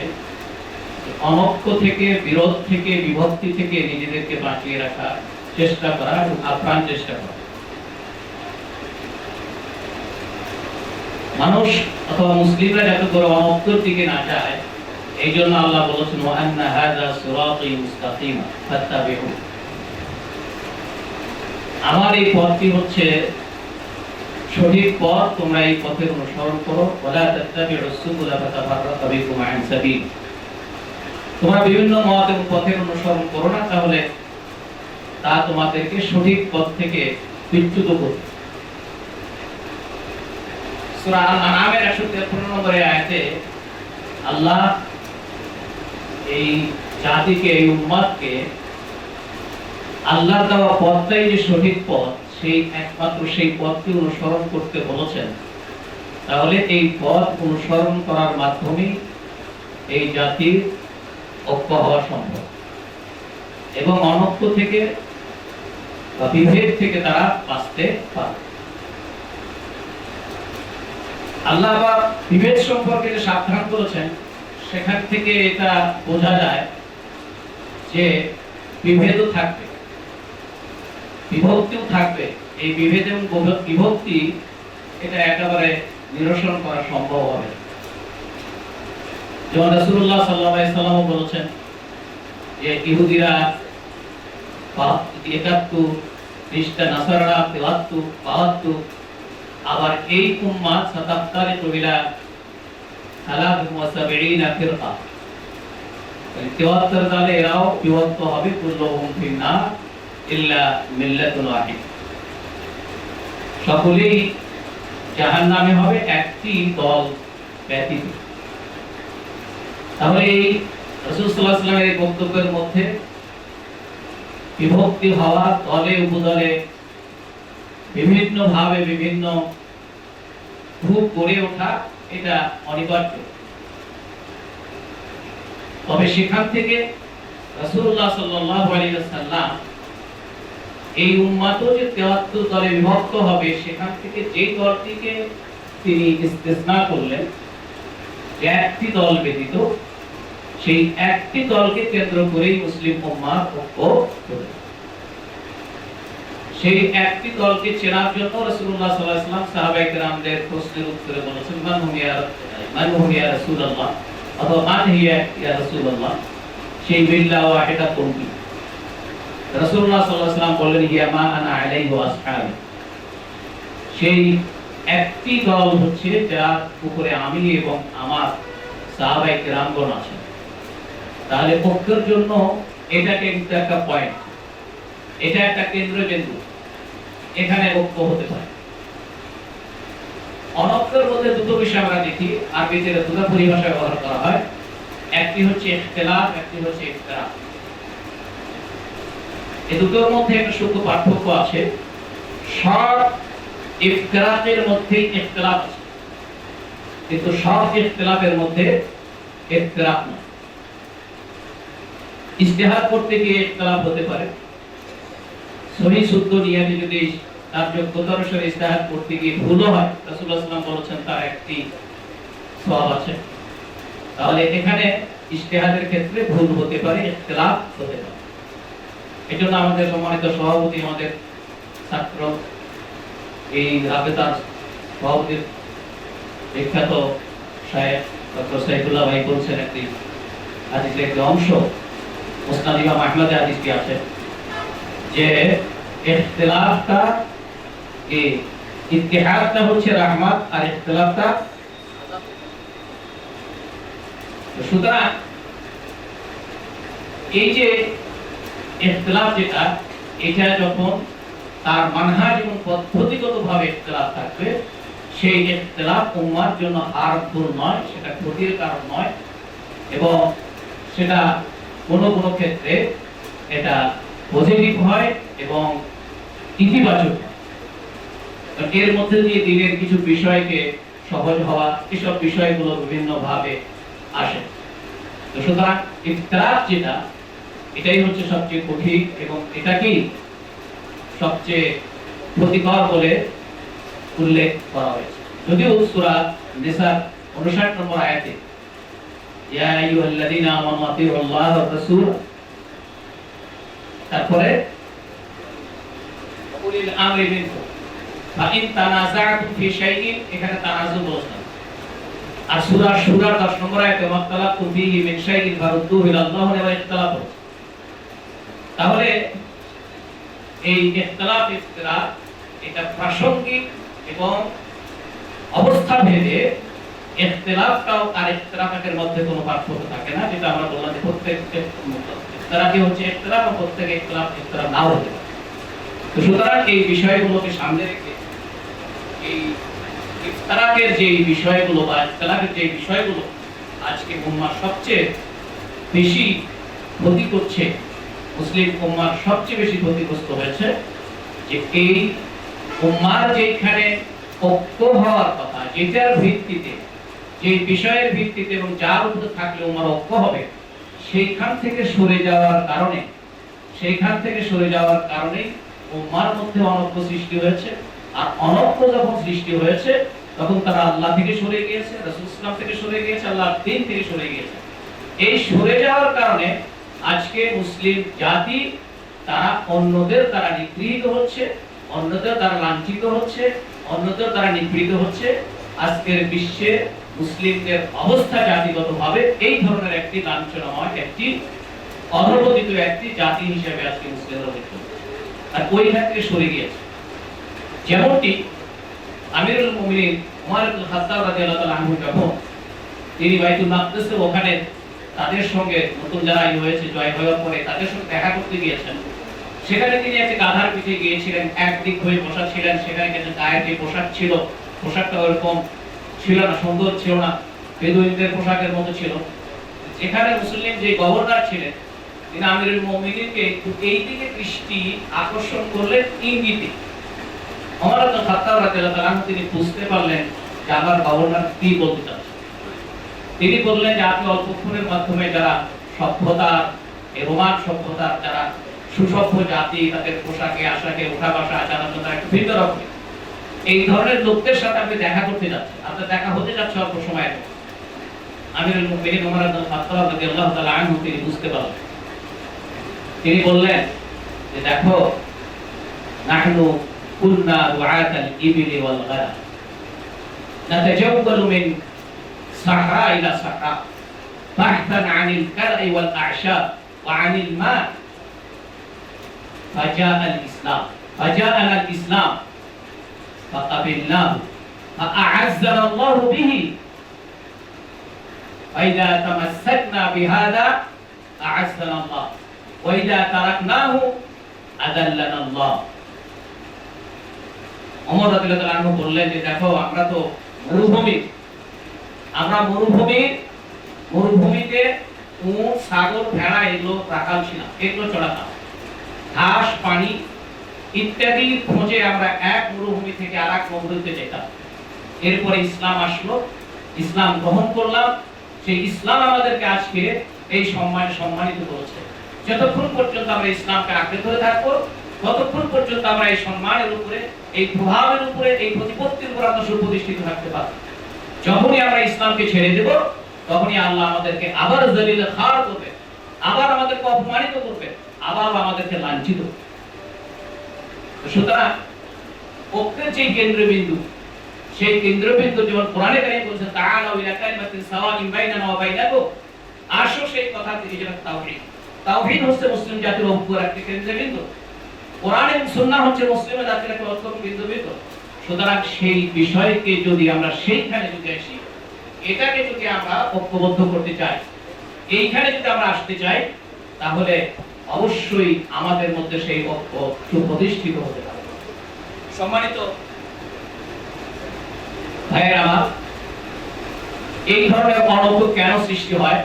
অনক্য থেকে, বিরোধ থেকে, বিভক্তি থেকে নিজেদেরকে বাঁচিয়ে রাখার চেষ্টা করা এবং আপ্রাণ চেষ্টা করা। মানুষ অথবা মুসলিমরা যাতে করে অনক্যর দিকে না যায়, এই জন্য আল্লাহ বলেছেন ওয়া আন্না হাযা সিরাতী মুস্তাকিমা ফাত্তাবিউ। আমার এই পথটি হচ্ছে সঠিক পথ, তোমরা এই পথের অনুসরণ করো। ওয়ালা তাত্তাবিউস সুবুলা ফাতাফাররাকা বিকুম আন সাবিল। তোমরা বিভিন্ন মত এবং পথের অনুসরণ করো না, তাহলে তা তোমাদেরকে সঠিক পথ থেকে বিচ্যুত করবে। সূরা আল-আনআমের 153 নম্বর আয়াতে আল্লাহ এই জাতিকে, এই উম্মতকে আল্লাহর দেওয়া পথটাই যে সঠিক পথ, সেই একমাত্র সেই পথটি অনুসরণ করতে বলেছেন। তাহলে এই পথ অনুসরণ করার মাধ্যমে এই জাতির ঐক্য হওয়া সম্ভব এবং অনৈক্য থেকে বা বিভেদ থেকে তারা বাঁচতে পারবে। আল্লাহ আবার বিভেদ সম্পর্কে যে সাবধান করেছেন, সেখান থেকে এটা বোঝা যায় যে বিভেদও থাকবে, বিভক্তিও থাকবে। এই বিভেদ এবং বিভক্তি এটা একেবারে নিরসন করা সম্ভব হবে। যেমন রাসূলুল্লাহ সাল্লাল্লাহু আলাইহি ওয়াসাল্লাম বলেছেন যে ইহুদিরা ৭১, খ্রিস্টান নাসারারা ৭৩, আবার এই উম্মাহ ৭৭ কবিলা ৭৭ ফিরকা, ৭৩ দলে এরাও বিভক্ত হবে, কুল্লুহুম ফিন্নার ইল্লা মিল্লাতুন ওয়াহিদ। সকলেই জাহান্নামে হবে, একটি দল ব্যতীত। তাহলে এই রাসূল সাল্লাল্লাহু আলাইহি ওয়াসাল্লামের এই বক্তব্যের মধ্যে বিভক্তি হওয়া, দলে উপদলে বিভিন্ন ভাবে বিভিন্ন গ্রুপ গড়ে ওঠা, এটা অনিবার্য। তবে সেখান থেকে রাসূলুল্লাহ সাল্লাল্লাহু আলাইহি ওয়াসাল্লাম এই উম্মত যে 73 দলে বিভক্ত হবে সেখান থেকে যে দলটিকে তিনি ইস্তেসনা করলেন, যে একটি দল ব্যতীত, সেই একটি দলকে কেন্দ্র করেই মুসলিম উম্মাহ ঐক্য হবে। সেই একটি দলকে চেনার জন্য রাসূলুল্লাহ সাল্লাল্লাহু আলাইহি ওয়াসাল্লাম সাহাবায়ে কেরামদের প্রশ্নের উত্তরে বলেছেন, মান হুম ইয়া রাসূলুল্লাহ, অথবা মান হিয়া ইয়া রাসূলুল্লাহ, সেই মিল্লাহ ওয়াহিদা কোনটি? রাসূলুল্লাহ সাল্লাল্লাহু আলাইহি ওয়াসাল্লাম বললেন, হিয়া মা আনা আলাইহি ওয়া আসহাবি, সেই একটি দল হচ্ছে যার উপরে আমি এবং আমার সাহাবায়ে কেরামগণ আছেন। তাহলে ঐক্যের জন্য এটাকে কিন্তু একটা পয়েন্ট, এটা একটা কেন্দ্রবিন্দু, এখানে ঐক্য হতে পারে। অনৈক্যের মধ্যে দুটো বিষয় আমরা দেখি, আরবিতে দুটো পরিভাষা ব্যবহার করা হয়, একটি হচ্ছে ইখতিলাফ, একটি হচ্ছে ইফতিরাক। এই দুটোর মধ্যে একটা সূক্ষ্ম পার্থক্য আছে। সব ইফতিরাকের মধ্যেই ইখতিলাফ আছে, কিন্তু সব ইখতিলাফের মধ্যে ইফতিরাক নয়। ইজতিহাদ করতে গিয়ে ইখতিলাফ হতে পারে, সহি শুদ্ধ নিয়তে যদি তার যোগ্যতা অনুসারে ইজতিহাদ করতে গিয়ে ভুল হয়, রাসূলুল্লাহ সাল্লাল্লাহু আলাইহি ওয়াসাল্লাম বলেছেন তার একটি সওয়াব আছে। তাহলে এখানে ইজতিহাদের ক্ষেত্রে ভুল হতে পারে, ইখতিলাফ হতে পারে। এজন্য আমাদের সম্মানিত সভাপতি, আমাদের ছাত্র, এই রাবেতার সভাপতির বিখ্যাত শায়েখ ডক্টর সাইফুল্লাহ ভাই বলছেন একটি হাদিসের একটি অংশ, মুসনাদ ইমাম আহমদে হাদিসটি আছে যে ইখতিলাফটা, এই ইত্তিহাদটা হচ্ছে রাহমাত আর ইখতিলাফটা। সুতরাং এই যে ইখতিলাফ যেটা, এটা যখন তার মানহাজ এবং পদ্ধতিগতভাবে ইখতিলাফ থাকবে, সেই ইখতিলাফ উম্মার জন্য হার্মফুল নয়, সেটা ক্ষতির কারণ নয়, এবং সেটা কোনো কোনো ক্ষেত্রে এটা পজিটিভ হয় এবং ইতিবাচক হয়। এর মধ্যে দিয়ে দিনের কিছু বিষয়কে সহজ হওয়া, এসব বিষয়গুলো বিভিন্ন ভাবে আসে। তো সুতরাং ইফতিরাক যেটা, এটাই হচ্ছে সবচেয়ে কঠিন এবং এটাকেই সবচেয়ে ক্ষতিকর বলে উল্লেখ করা হয়েছে। যদিও সূরা নিসার 59 নম্বর আয়াতে ইয়া আইয়ুহাল্লাযীনা আমানু আতিউল্লাহ ওয়া রাসূল, তারপরে উলিল আমরি মিনকুম ফাইন তানাযাতুম ফি শাইইন, এখানে তানাযু বলছেন। আর সূরা শুরার 10 নম্বর আয়াতে মাক্তালাতুম ফিহি মিন শাইইন ফারুদ্দুহু ইলাল্লাহি ওয়া ইখতিলাফু। তাহলে এই ইখতিলাফ ইফতিরাক এটা প্রাসঙ্গিক এবং অবস্থা ভেদে ইখতিলাফটাও আর ইফতিরাকের মধ্যে কোনো পার্থক্য থাকে না, যেটা আমরা বললাম যে প্রত্যেক ইফতিরাকই হচ্ছে ইখতিলাফ, আর প্রত্যেক ইখতিলাফ ইফতিরাক নাও হতে পারে। তো সুতরাং এই বিষয়গুলোকে সামনে রেখে এই ইফতিরাকের যে বিষয়গুলো বা ইখতিলাফের যে বিষয়গুলো আজকে উম্মাহ সবচেয়ে বেশি ক্ষতি করছে, মুসলিম উম্মাহ সবচেয়ে বেশি ক্ষতিগ্রস্ত হয়েছে, যে এই উম্মার যেখানে ঐক্য হওয়ার কথা, যেটার ভিত্তিতে, যে বিষয়ের ভিত্তিতে এবং যার উপরে থাকলে উম্মার ঐক্য হবে, সেইখান থেকে সরে যাওয়ার কারণে উম্মার মধ্যে অনৈক্য সৃষ্টি হয়েছে। আর অনৈক্য যখন সৃষ্টি হয়েছে, তখন তারা আল্লাহ থেকে সরে গিয়েছে, রাসূল ইসলাম থেকে সরে গিয়েছে, আল্লাহর দ্বীন থেকে সরে গিয়েছে। এই সরে যাওয়ার কারণে আজকে মুসলিম জাতি তারা অন্যদের দ্বারা নিগৃহীত হচ্ছে, অন্যদের দ্বারা লাঞ্ছিত হচ্ছে, অন্যদের দ্বারা নিপীড়িত হচ্ছে। আজকের বিশ্বে মুসলিমদের অবস্থা জাতিগতভাবে এই ধরনের একটি লাঞ্ছনাময়, একটি অধঃপতিত একটি জাতি হিসেবে আজকে মুসলিমরা দেখতে পাচ্ছে। আর ওই ক্ষেত্রে সরে গিয়েছে। যেমনটি আমিরুল মুমিনিন ওমর ইবনে খাত্তাব রাদিয়াল্লাহু তাআলা আনহু যখন তিনি বাইতুল মাকদিসে ওখানে তাদের সঙ্গে নতুন যারা হয়েছে, জয় হওয়ার পরে তাদের সঙ্গে দেখা করতে গিয়েছেন, সেখানে তিনি একটা গাধার পিঠে গিয়েছিলেন, একদিক হয়ে বসা ছিলেন। সেখানে কিন্তু গায়ের যে পোশাক ছিল, পোশাকটা ওরকম ছিল না, সুন্দর ছিল না, বেদুইনদের পোশাকের মতো ছিল। যেখানে মুসলিম যে গভর্নর ছিলেন, তিনি আমিরুল মুমিনিনকে এই দিকে দৃষ্টি আকর্ষণ করলেন ইঙ্গিতে। ওমর ইবনে খাত্তাব রাদিয়াল্লাহু তাআলা তিনি বুঝতে পারলেন যে আমার গভর্নর কি বলতে চাচ্ছে। তিনি বললেন যে আপনি অল্পক্ষণের মাধ্যমে যারা সভ্যতা এই রোমান সভ্যতার যারা সুসভ্য জাতি, তাদের পোশাকে আশাকে ওঠা বসা আচার আচরণ একটু ভিন্ন রকম। এই ধরনের লোকদের সাথে আপনি দেখা করতে যাচ্ছেন, আপনার দেখা হতে যাচ্ছে অল্প সময়ের মধ্যে। আমিরুল মুমিনিন ওমর ইবনে খাত্তাব রাদিয়াল্লাহু তাআলা আনহু তিনি বুঝতে পারলেন। তিনি বললেন যে দেখো, নাহনু কুননা দুআতাল ইবিলি ওয়াল গানাম নাতাজাওয়ালু মিন সাহরা ইলা সাহরা বাহতান আনিল কারই ওয়াল আ'শাব ওয়া আনিল মা فجاءنا الإسلام فقبلناه فأعزنا الله به فإذا تمسكنا بهذا أعزنا الله وإذا تركناه أذلنا الله ওমর রাদিয়াল্লাহু আনহু বললেন যে দেখো, আমরা তো মরুভূমিতে উট, ছাগল, ভেড়া এগুলো রাখাল ছিলাম, এগুলো চড়াতাম। ঘাস, পানি ইত্যাদি খোঁজে আমরা এক মরুভূমি থেকে আরেক মরুভূমিতে যেতাম। এরপরে ইসলাম আসলো, ইসলাম গ্রহণ করলাম। সেই ইসলাম আমাদেরকে আজকে এই সম্মানিত করেছে। যতক্ষণ পর্যন্ত আমরা ইসলামকে আঁকড়ে ধরে থাকবো, ততক্ষণ পর্যন্ত আমরা এই সম্মানের উপরে, এই প্রভাবের উপরে, এই প্রতিপত্তির উপর আমরা সুপ্রতিষ্ঠিত থাকতে পারবো। যখনই আমরা ইসলামকে ছেড়ে দেব, তখনই আল্লাহ আমাদেরকে আবার জলিল খার করবে, আবার আমাদেরকে অপমানিত করবে, আবার আমাদেরকে লাঞ্ছিত। সুতরাং ঐক্যের যে কেন্দ্রবিন্দু, সেই কেন্দ্রবিন্দু যেমন কোরআনে কারীম বলেছে, তাআলাউ ইলা কালিমাতিন সাওয়াইন বাইনানা ওয়া বাইনাকুম, আসো সেই কথা থেকে, যেটা তাওহীদ। তাওহীদ হচ্ছে মুসলিম জাতির ঐক্যের একটা কেন্দ্রবিন্দু। কোরআন এবং সুন্নাহ হচ্ছে মুসলিম জাতির একটা ঐক্য কেন্দ্রবিন্দু। সুতরাং সেই বিষয়কে যদি আমরা সেইখানে যদি আসি, এটাকে যদি আমরা ঐক্যবদ্ধ করতে চাই, এইখানে যদি আমরা আসতে চাই, তাহলে অবশ্যই আমাদের মধ্যে সেই ঐক্য সুপ্রতিষ্ঠিত হতে হবে। সম্মানিত ভাইয়েরা আমার, এই ধরনের অনৈক্য কেন সৃষ্টি হয়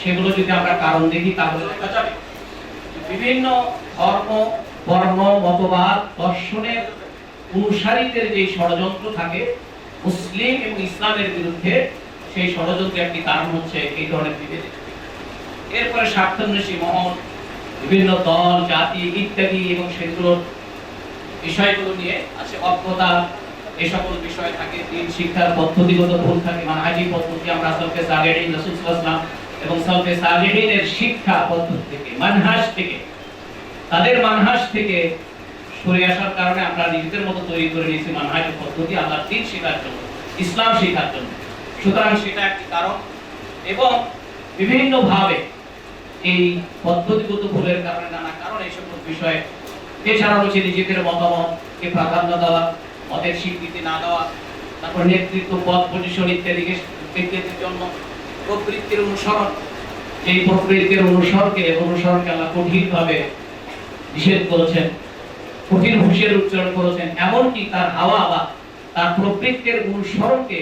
সেগুলো যদি আমরা কারণ দেখি, তাহলে দেখা যাবে বিভিন্ন ধর্ম, বর্ণ, মতবাদ, দর্শনের অনুসারীদের যে ষড়যন্ত্র থাকে মুসলিম এবং ইসলামের বিরুদ্ধে, সেই ষড়যন্ত্রের একটি কারণ হচ্ছে এই ধরনের বিভেদ। এরপরে স্বার্থান্বেষী মহল, বিভিন্ন দল, জাতি ইত্যাদি, এবং সেগুলোর বিষয়গুলো নিয়ে আছে অজ্ঞতা, এই সকল বিষয় থাকে। দিন শিক্ষার পদ্ধতিগত ভুল থাকে, মানহাজি পদ্ধতি। আমরা সালফে সালেহিন, রাসূল সাল্লাল্লাহু আলাইহি ওয়াসাল্লাম এবং সালফে সালেহিনের শিক্ষা পদ্ধতি থেকে, মানহাজ থেকে, তাদের মানহাজ থেকে সরে আসার কারণে আমরা নিজেদের মতো তৈরি করে নিয়েছি মানহাজ পদ্ধতি, আল্লাহর দ্বীন শেখার জন্য, ইসলাম শেখার জন্য। সুতরাং সেটা একটি কারণ। এবং বিভিন্ন ভাবে এই পদ্ধতিগত ভুলের কারণে, নানা কারণে এই সকল বিষয়ে, এছাড়া রয়েছে নিজেদের মতামতকে প্রাধান্য দেওয়া, মতের স্বীকৃতি না দেওয়া, তারপর নেতৃত্ব, পদ, পজিশন ইত্যাদিকে ব্যক্তিদের জন্য প্রবৃত্তির অনুসরণ। এই প্রবৃত্তির অনুসরণকে আল্লাহ কঠিনভাবে নিষেধ করেছেন, কঠিন হুঁশিয়ারি উচ্চারণ করেছেন। এমনকি তার হাওয়া বা তার প্রবৃত্তির অনুসরণকে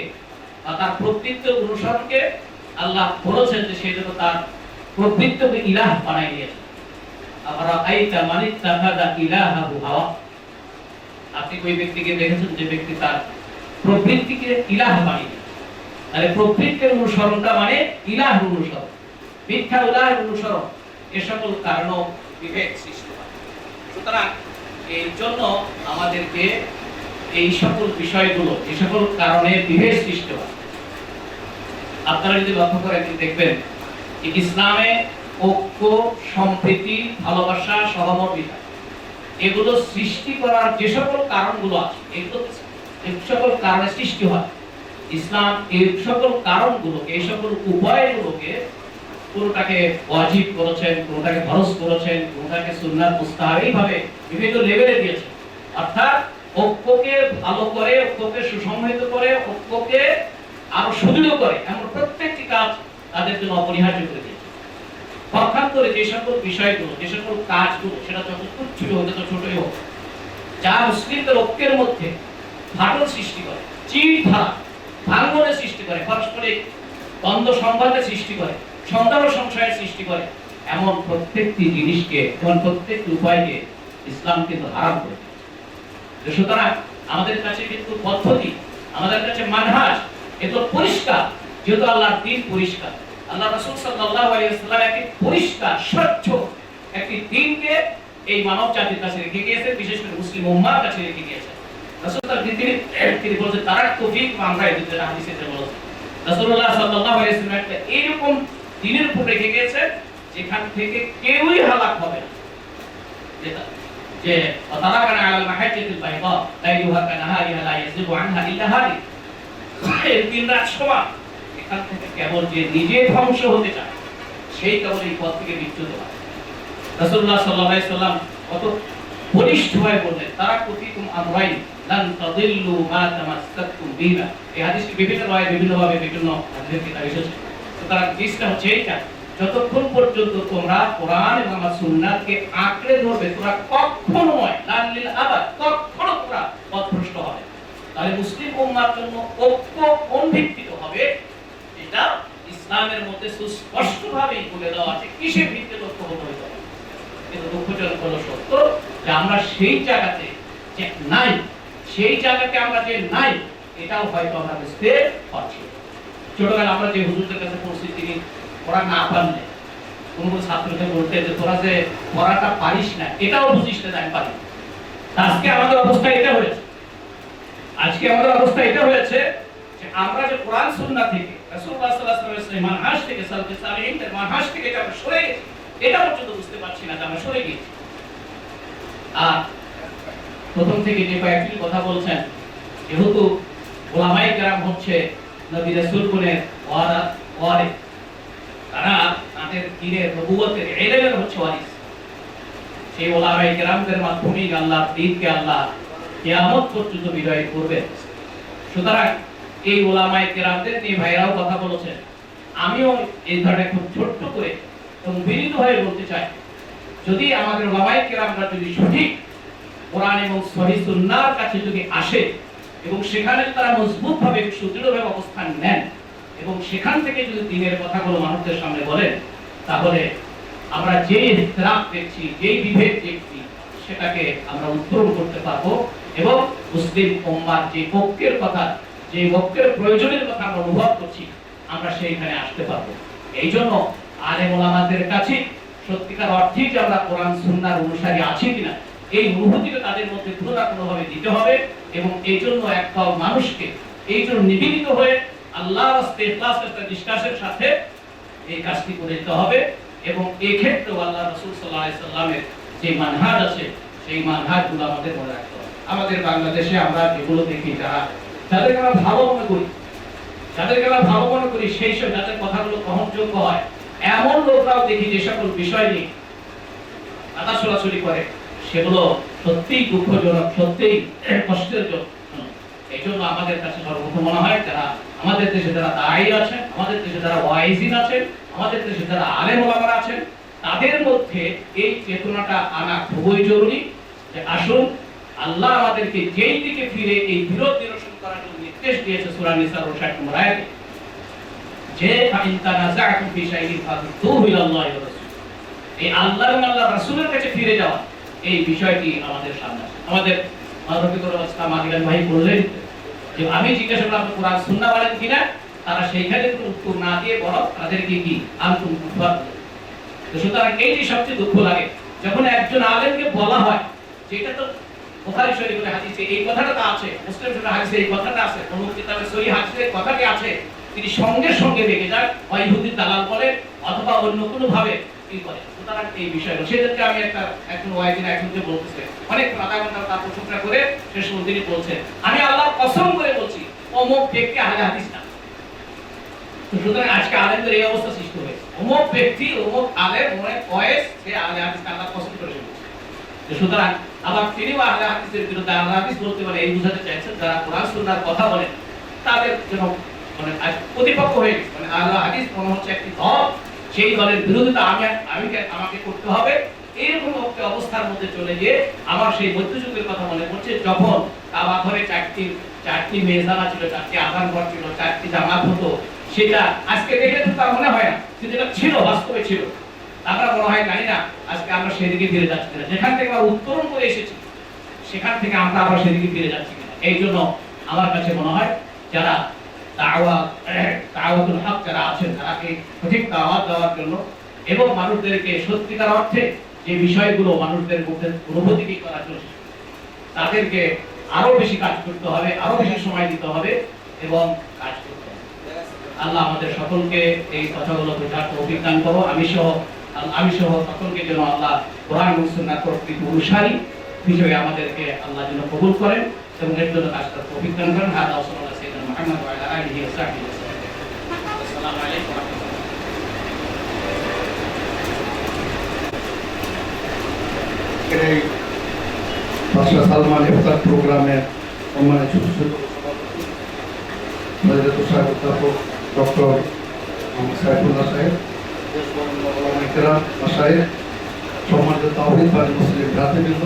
আল্লাহ বলেছেন যে সেই জন্য তার প্রবৃত্তিকে ইলাহ বানাই দিয়েছেন। আপনি ওই ব্যক্তিকে দেখেছেন যে ব্যক্তি তার প্রবৃত্তিকে ইলাহ বানিয়ে, তাহলে প্রবৃত্তির অনুসরণটা মানে ইলাহ অনুসরণ, মিথ্যা ইলাহের অনুসরণ। এ সকল কারণ বিভেদ সৃষ্টি হয়। সুতরাং এই জন্য আমাদেরকে এই সকল বিষয়গুলো, এই সকল কারণে বিভেদ সৃষ্টি হয়। আপনারা যদি লক্ষ্য করেন, দেখবেন ইসলামে ঐক্য, সম্প্রীতি, ভালোবাসা, সহমর্মিতা, এগুলো সৃষ্টি করার যে সকল কারণগুলো আছে, এগুলো এই সকল কারণে সৃষ্টি হয়। ইসলাম এই সকল কারণগুলোকে, এই সকল উপায়গুলোকে কোনটাকে ওয়াজিব করেছেন, কোনটাকে ফরজ করেছেন, কোনটাকে সুন্নাত, মুস্তাহাব, এইভাবে বিভিন্ন লেভেলে দিয়েছেন। অর্থাৎ ঐক্যকে ভালো করে, ঐক্যকে সুসংহত করে, ঐক্যকে আরো সুদৃঢ় করে, এমন প্রত্যেকটি কাজ তাদের জন্য অপরিহার্য করে দিয়েছে। পক্ষান্তরে যে সকল বিষয়গুলো, যে সকল কাজগুলো, সেটা যত তুচ্ছ হোক, যত ছোটই হোক, যা মুসলিমদের ঐক্যের মধ্যে ফাটল সৃষ্টি করে, চিড় ধরা, ভাঙনের সৃষ্টি করে, পারস্পরিক দ্বন্দ্ব সংঘাতের সৃষ্টি করে, সন্দেহ সংশয়ের সৃষ্টি করে, এমন প্রত্যেকটি জিনিসকে, এমন প্রত্যেকটি উপায়কে ইসলাম কিন্তু হারাম করে দিয়েছে। সুতরাং আমাদের কাছে কিন্তু পদ্ধতি, আমাদের কাছে মানহাজ এগুলো পরিষ্কার, যেহেতু আল্লাহর দ্বীন পরিষ্কার, আল্লাহ রাসূল সাল্লাল্লাহু আলাইহি ওয়াসাল্লাম একটি পরিষ্কার স্বচ্ছ একটি দ্বীনকে এই মানব জাতির কাছে রেখে গিয়েছেন, বিশেষ করে মুসলিম উম্মার কাছে রেখে গিয়েছেন। রাসূল তার তিনি বলেছেন তারাক্তু ফীকুম, আমরা এই দুটো হাদিসে বলেছেন রাসূলুল্লাহ সাল্লাল্লাহু আলাইহি ওয়াসাল্লাম একটা এরকম দ্বীনের উপর রেখে গিয়েছেন যেখান থেকে কেউই হালাক হবে না। যেটা যে তারাকানা আলাল মাহাজ্জাতিল বাইদা লাইলুহা কানাহারিহা লা ইয়াযিগু আনহা ইল্লা হাদি, এই দিন রাত সমান। এখান থেকে কেবল যে নিজে ধ্বংস হতে চায় সেই কেবল এই পথ থেকে বিচ্যুত হয়। রাসূলুল্লাহ সাল্লাল্লাহু আলাইহি ওয়াসাল্লাম কত বলিষ্ঠভাবে বললেন তারাক্তু ফীকুম আমরাইন লান তাদিল্লু মা তামাসসাকতুম বিহিমা। এই হাদিসটি বিভিন্ন রায়ে বিভিন্নভাবে বিভিন্ন হাদিসের কিতাবে এসেছে। সুতরাং জিনিসটা হচ্ছে এইটা, যতক্ষণ পর্যন্ত তোমরা কোরআন এবং আমার সুন্নাহকে আঁকড়ে ধরবে তোমরা কখনো নয় লান লিল আবাদ কখনো তোমরা পথভ্রষ্ট হবে। তাহলে মুসলিম উম্মার জন্য ঐক্য কোন ভিত্তিতে হবে, এটা ইসলামের মধ্যে সুস্পষ্টভাবে বলে দেওয়া আছে কিসের ভিত্তিতে ঐক্য হতে হবে। কিন্তু দুঃখজনক হলো সত্য যে আমরা সেই জায়গাতে যে নাই, সেই জায়গাতে আমরা যে নাই এটাও হয়তো আমরা বুঝতে পারছি। ছোটবেলা আমরা যে হুজুরদের কাছে পড়ছি তিনি পড়া না পারলে কোন কোন ছাত্রকে বলতে যে তোরা যে পড়াটা পারিস না এটাও বুঝিস না, আমি পারি। আজকে আমাদের অবস্থা এটা হয়েছে, আজকে আমাদের অবস্থা এটা হয়েছে যে আমরা যে কোরআন সুন্নাহ থেকে রাসূলুল্লাহ সাল্লাল্লাহু আলাইহি ওয়াসাল্লামের মানহাজ থেকে সালফে সালেহিনদের মানহাজ থেকে যে আমরা সরে গেছি এটা পর্যন্ত বুঝতে পারছি না যে আমরা সরে গেছি। আর প্রথম থেকে যে কয়েকটি কথা বলছেন, যেহেতু ওলামায়ে কেরাম হচ্ছে নবী রাসূলগণের ওয়ারিস, তারা তাদের দ্বীনের নবুয়তের ইলমের হচ্ছে ওয়ারিস। সেই ওলামায়ে কেরামদের মাধ্যমেই আল্লাহর দ্বীনকে আল্লাহ কিয়ামত পর্যন্ত বিজয় করবেন। সুতরাং এই ওলামায়ে কেরামদের নিয়ে ভাইরাও কথা বলেছেন, আমিও এই ধরনের খুব ছোট্ট করে এবং বিনীতভাবে বলতে চাই, যদি আমাদের ওলামায়ে কেরামরা যদি সঠিক কোরআন এবং সহিহ সুন্নাহর কাছে যদি আসে এবং সেখানে তারা মজবুতভাবে সুদৃঢ়ভাবে অবস্থান নেন এবং সেখান থেকে যদি দ্বীনের কথাগুলো মানুষদের সামনে বলেন, তাহলে আমরা যে ইখতিলাফ দেখছি, যেই বিভেদ দেখছি সেটাকে আমরা উত্তরণ করতে পারবো এবং মুসলিম উম্মার যে ঐক্যের কথা, যে ঐক্যের প্রয়োজনের কথা আমরা অনুভব করছি, আমরা সেইখানে আসতে পারবো। এই জন্য আলেম ওলামাদের কাছে সত্যিকার অর্থেই যে আমরা কোরআন সুন্নাহর অনুসারী আছি কিনা এই অনুভূতিটা তাদের মধ্যে কোনো না কোনোভাবে দিতে হবে এবং এই জন্য একদল মানুষকে এই জন্য নিবেদিত হয়ে আল্লাহর রাস্তায় ইখলাস এবং বিশ্বাসের সাথে এই কাজটি করে দিতে হবে এবং এই ক্ষেত্রে আল্লাহ রাসূল সাল্লাল্লাহু আলাইহি সাল্লামের যে মানহাজ আছে সেই মানহাজগুলো আমাদের মনে রাখতে হবে। আমাদের বাংলাদেশে আমরা যেগুলো দেখি, যাদেরকে আমরা ভালো মনে করি, সেই সব যাদের কথাগুলো গ্রহণযোগ্য হয় এমন লোকরাও দেখি যে সকল বিষয় নিয়ে কথা ছড়াছড়ি করে, সেগুলো সত্যিই দুঃখজনক, সত্যিই কষ্টের জন্য। এই জন্য আমাদের কাছে সর্বপ্রথম মনে হয় যারা আমাদের দেশে যারা দায়ী আছেন, আমাদের দেশে যারা ওয়াইজিন আছেন, আমাদের দেশে যারা আলেম ওলামারা আছেন, তাদের মধ্যে এই চেতনাটা আনা খুবই জরুরি যে আসুন আল্লাহ আমাদেরকে যেই দিকে ফিরে এই বিরোধ নিরসন করার জন্য নির্দেশ দিয়েছে সূরা নিসার 59 নম্বর আয়াতে, যে ফাইন তানাযাতুম ফি শাইইন ফারুদ্দুহু ইলাল্লাহি ওয়া রাসূল, এই আল্লাহ এবং আল্লাহর রাসূলের কাছে ফিরে যাওয়া, এই বিষয়টি আমাদের সামনে আছে। আমাদের মানবিকর অবস্থা মাদিগান ভাই বললেন যে আমি জিজ্ঞাসা করলাম কোরআন সুন্নাহ বলেন কিনা, তারা সেইখানে কোনো উত্তর না দিয়ে বরং তাদেরকে কি আনতুম কুফার। তো সুতরাং এই যে সবচেয়ে দুঃখ লাগে যখন একজন আলেমকে বলা হয় যে এটা তো বুখারী শরীফের হাদিসে এই কথাটা তো আছে, মুসলিম শরীফের হাদিসে এই কথাটা আছে, অন্য কিতাবে সহিহ হাদিসে কথাটি আছে, তিনি সঙ্গে সঙ্গে রেগে যান, হয় ইহুদির দালাল বলে অথবা অন্য কোনো ভাবে কি করে। সুতরাং এই বিষয়গুলো সেক্ষেত্রে আমি একজন ওয়াইজিন একজনকে বলতেছে অনেক আধা ঘন্টা তার প্রশংসা করে শেষ পর্যন্ত তিনি বলছেন আমি আল্লাহর কসম করে বলছি অমুক ব্যক্তি আহলে হাদিস না। সুতরাং আজকে আলেমদের এই অবস্থা সৃষ্টি হয়েছে, অমুক ব্যক্তি অমুক আলেম অমুক ওয়াইজ সে আহলে হাদিস আল্লাহর কসম করে বলছে। সুতরাং আবার তিনি আহলে হাদিসের বিরুদ্ধে আহলে হাদিস বলতে পারে এই বুঝাতে চাইছেন যারা কোরআন সুন্নাহর কথা বলেন তাদের জন্য মানে প্রতিপক্ষ হয়ে গেছে, মানে আহলে হাদিস মনে হচ্ছে একটি দল, সেই দলের বিরোধিতা আমাকে করতে হবে, এইরকম একটা অবস্থার মধ্যে চলে গিয়ে আমার সেই মধ্যযুগের কথা মনে পড়ছে যখন কাবা ঘরে চারটি মেজানা ছিল, চারটি আযান ঘর ছিল, চারটি জামাত হতো, সেটা আজকে দেখলে তো তার মনে হয় না, কিন্তু এটা ছিল, বাস্তবে ছিল। আমরা মনে হয় জানি না আজকে আমরা সেদিকে ফিরে যাচ্ছি কিনা, যেখান থেকে আমরা উত্তরণ করে এসেছি সেখান থেকে আমরা আবার সেদিকে ফিরে যাচ্ছি কিনা। এই জন্য আমার কাছে মনে হয় যারা দাওয়াতুল হক যারা আছেন তারাকে সঠিক দাওয়াত দেওয়ার জন্য এবং মানুষদেরকে সত্যিকার অর্থে যে বিষয়গুলো মানুষদের মধ্যে অনুভূতি করার জন্য তাদেরকে আরো বেশি কাজ করতে হবে, আরো বেশি সময় দিতে হবে এবং কাজ করতে হবে। আল্লাহ আমাদের সকলকে এই কথাগুলো বোঝার তৌফিক দান করো। আমি সহ সকলকে যেন আল্লাহ কোরআন এবং সুন্নাহ কর্তৃক অনুসারী হিসেবে আমাদেরকে আল্লাহ যেন কবুল করেন এবং এর জন্য কাজ করার তৌফিক দান করেন। হাদা ওয়া সাল্লাল্লাহু আলাইহি ওয়া মুহাম্মদ ওয়া আলা আলিহি ওয়া সাহবিহি ওয়া সাল্লাম। আসসালামু আলাইকুম ওয়া রাহমাতুল্লাহ। এই ভাষা সালমান ইফতার প্রোগ্রামের সম্মানিত ছোট ছোট অধ্যাপক ডক্টর সাইফুল্লাহ সাহেব, সাহেব, সম্মানিত তাওহীদ বাড়ি মুসলিম ভ্রাতৃবৃন্দ,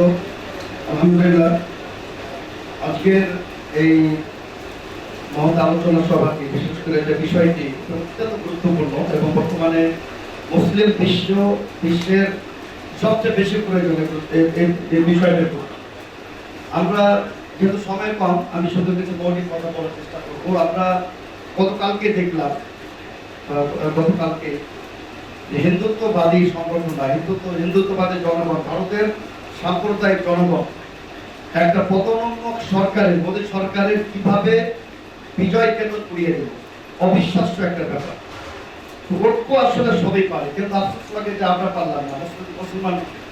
আলহামদুলিল্লাহ আজকের এই মহৎ আলোচনা সভাটি, বিশেষ করে যে বিষয়টি অত্যন্ত গুরুত্বপূর্ণ এবং বর্তমানে মুসলিম বিশ্বের সবচেয়ে বেশি প্রয়োজন এই বিষয়টির উপর। আমরা যেহেতু সময় কম, আমি শুধু কিছু মৌলিক কথা বলার চেষ্টা করবো। আমরা গতকালকে দেখলাম, হিন্দুত্ববাদী সংগঠন বা হিন্দুত্ববাদী জনগণ, ভারতের সাম্প্রদায়িক জনগণ একটা পতনোন্মুখ সরকারের, মোদী সরকারের কিভাবে বিজয় কেন্দ্র পুড়িয়ে দিল। অবিশ্বাস্য একটা ব্যাপার। ঐক্য আসলে সবই পারে, কিন্তু আফসোস লাগে যে আমরা পারলাম না,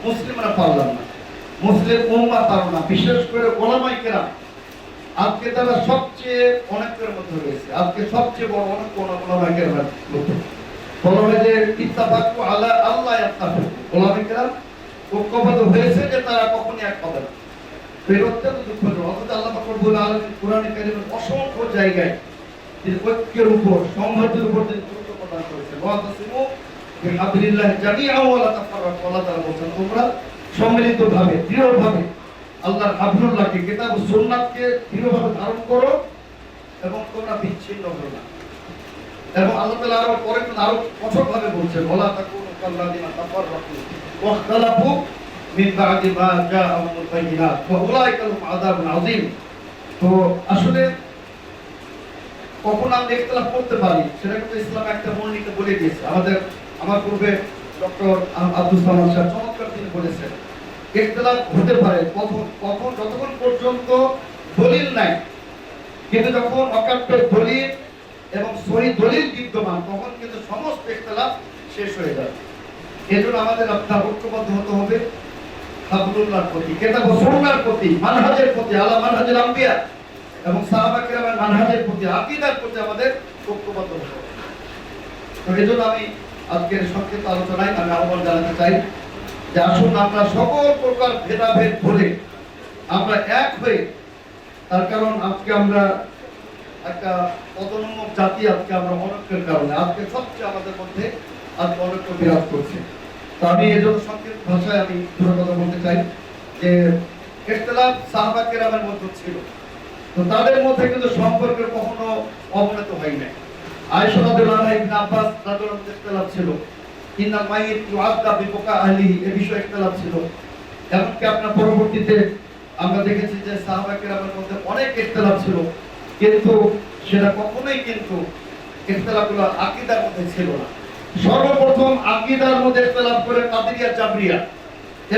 মুসলিমরা পারলাম না, মুসলিম উম্মাহ পারল না। বিশেষ করে ওলামায়ে কেরাম আজকে তারা সবচেয়ে অনেকের মধ্যে রয়েছে। আজকে সবচেয়ে বড় অনেক ওলামায়ে কেরামের মধ্যে বলা হয় যে ইত্তাফাকু আলা আল্লাহ ইয়াত্তাফিকু। ওলামায়ে কেরাম ঐক্যবদ্ধ হয়েছে যে তারা কখনই এক হবে না। এর অত্যন্ত দুঃখজনক। অথচ আল্লাহ পাক রব্বুল আলামিন কোরআনে কারীমের অসংখ্য জায়গায় তিনি ঐক্যের উপর, সংহতির উপর তিনি গুরুত্ব প্রদান করেছেন। ওয়াতাসিমু বিহাবলিল্লাহি জামিআন ওয়া লা তাফাররাকু। আল্লাহ তাআলা বলেছেন তোমরা সম্মিলিতভাবে, দৃঢ়ভাবে আল্লাহর হাবলুল্লাহকে, কিতাব ও সুন্নাতকে দৃঢ়ভাবে ধারণ করো এবং তোমরা বিচ্ছিন্ন হও না। এবং আল্লাহ তাআলা আরো পরে আরো কঠোরভাবে বলছেন ওয়ালা তাকুনু কাল্লাযিনা তাফাররাকু ওয়া ইখতালাফু মিন বা'দি মা জাআহুমুল বায়িনাত ওয়া উলাইকা লাহুম আযাবুন আযীম। তো আসলে কখন আমরা ইখতিলাফ করতে পারি সেটা কিন্তু ইসলাম একটা মূলনীতি বলে দিয়েছে। আমার পূর্বে ডক্টর আব্দুল সালাম সাহেব চমৎকার তিনি বলেছেন ইখতিলাফ হতে পারে কখন যতক্ষণ পর্যন্ত দলিল নাই, কিন্তু যখন অকাট্য দলিল এবং সহি দলিল বিদ্যমান তখন কিন্তু সমস্ত ইখতিলাফ শেষ হয়ে যাবে। এজন্য আমাদের আপনার ঐক্যবদ্ধ হতে হবে হাবলুল্লাহর প্রতি, কিতাব ও সুন্নাহর প্রতি, মানহাজের প্রতি, আলা মানহাজুল আম্বিয়া এবং সাহাবা কিরামের মানহাজের প্রতি, আকীদার প্রতি আমাদের ঐক্যবদ্ধ হতে হবে। তো এজন্য আমি আজকের সংক্ষিপ্ত আলোচনায় আমি আহ্বান জানাতে চাই যে আসুন আমরা সকল প্রকার ভেদাভেদ ভুলে আমরা এক হয়ে, তার কারণ আজকে আমরা একটা পতনোন্মুখ জাতি, আজকে আমরা অনৈক্যের কারণে আজকে সবচেয়ে আমাদের মধ্যে আজকে অনৈক্য বিরাজ করছে। তো আমি এজন্য সংক্ষিপ্ত ভাষায় আমি দুটো কথা বলতে চাই যে ইখতিলাফ সাহাবা কিরামের মধ্যে ছিল, তো তাদের মধ্যে কিন্তু সম্পর্কের কখনো অবনতি হয় নাই। আয়েশা রাদিয়াল্লাহু আনহা, ইবনে আব্বাস রাদিয়াল্লাহু আনহু ইখতিলাফ ছিল, ইন্নাল মাইয়িত ইউআদ্দা বিবুকা আহলিহি, এই বিষয়ে ইখতিলাফ ছিল। এমনকি আপনার পরবর্তীতে আমরা দেখেছি যে সাহাবা কিরামের মধ্যে অনেক ইখতিলাফ ছিল, কিন্তু সেটা কখনোই কিন্তু ইখতিলাফগুলো আকীদার মধ্যে ছিল না। সর্বপ্রথম আকীদার মধ্যে ইখতিলাফ করে কাদেরিয়া, জাবরিয়া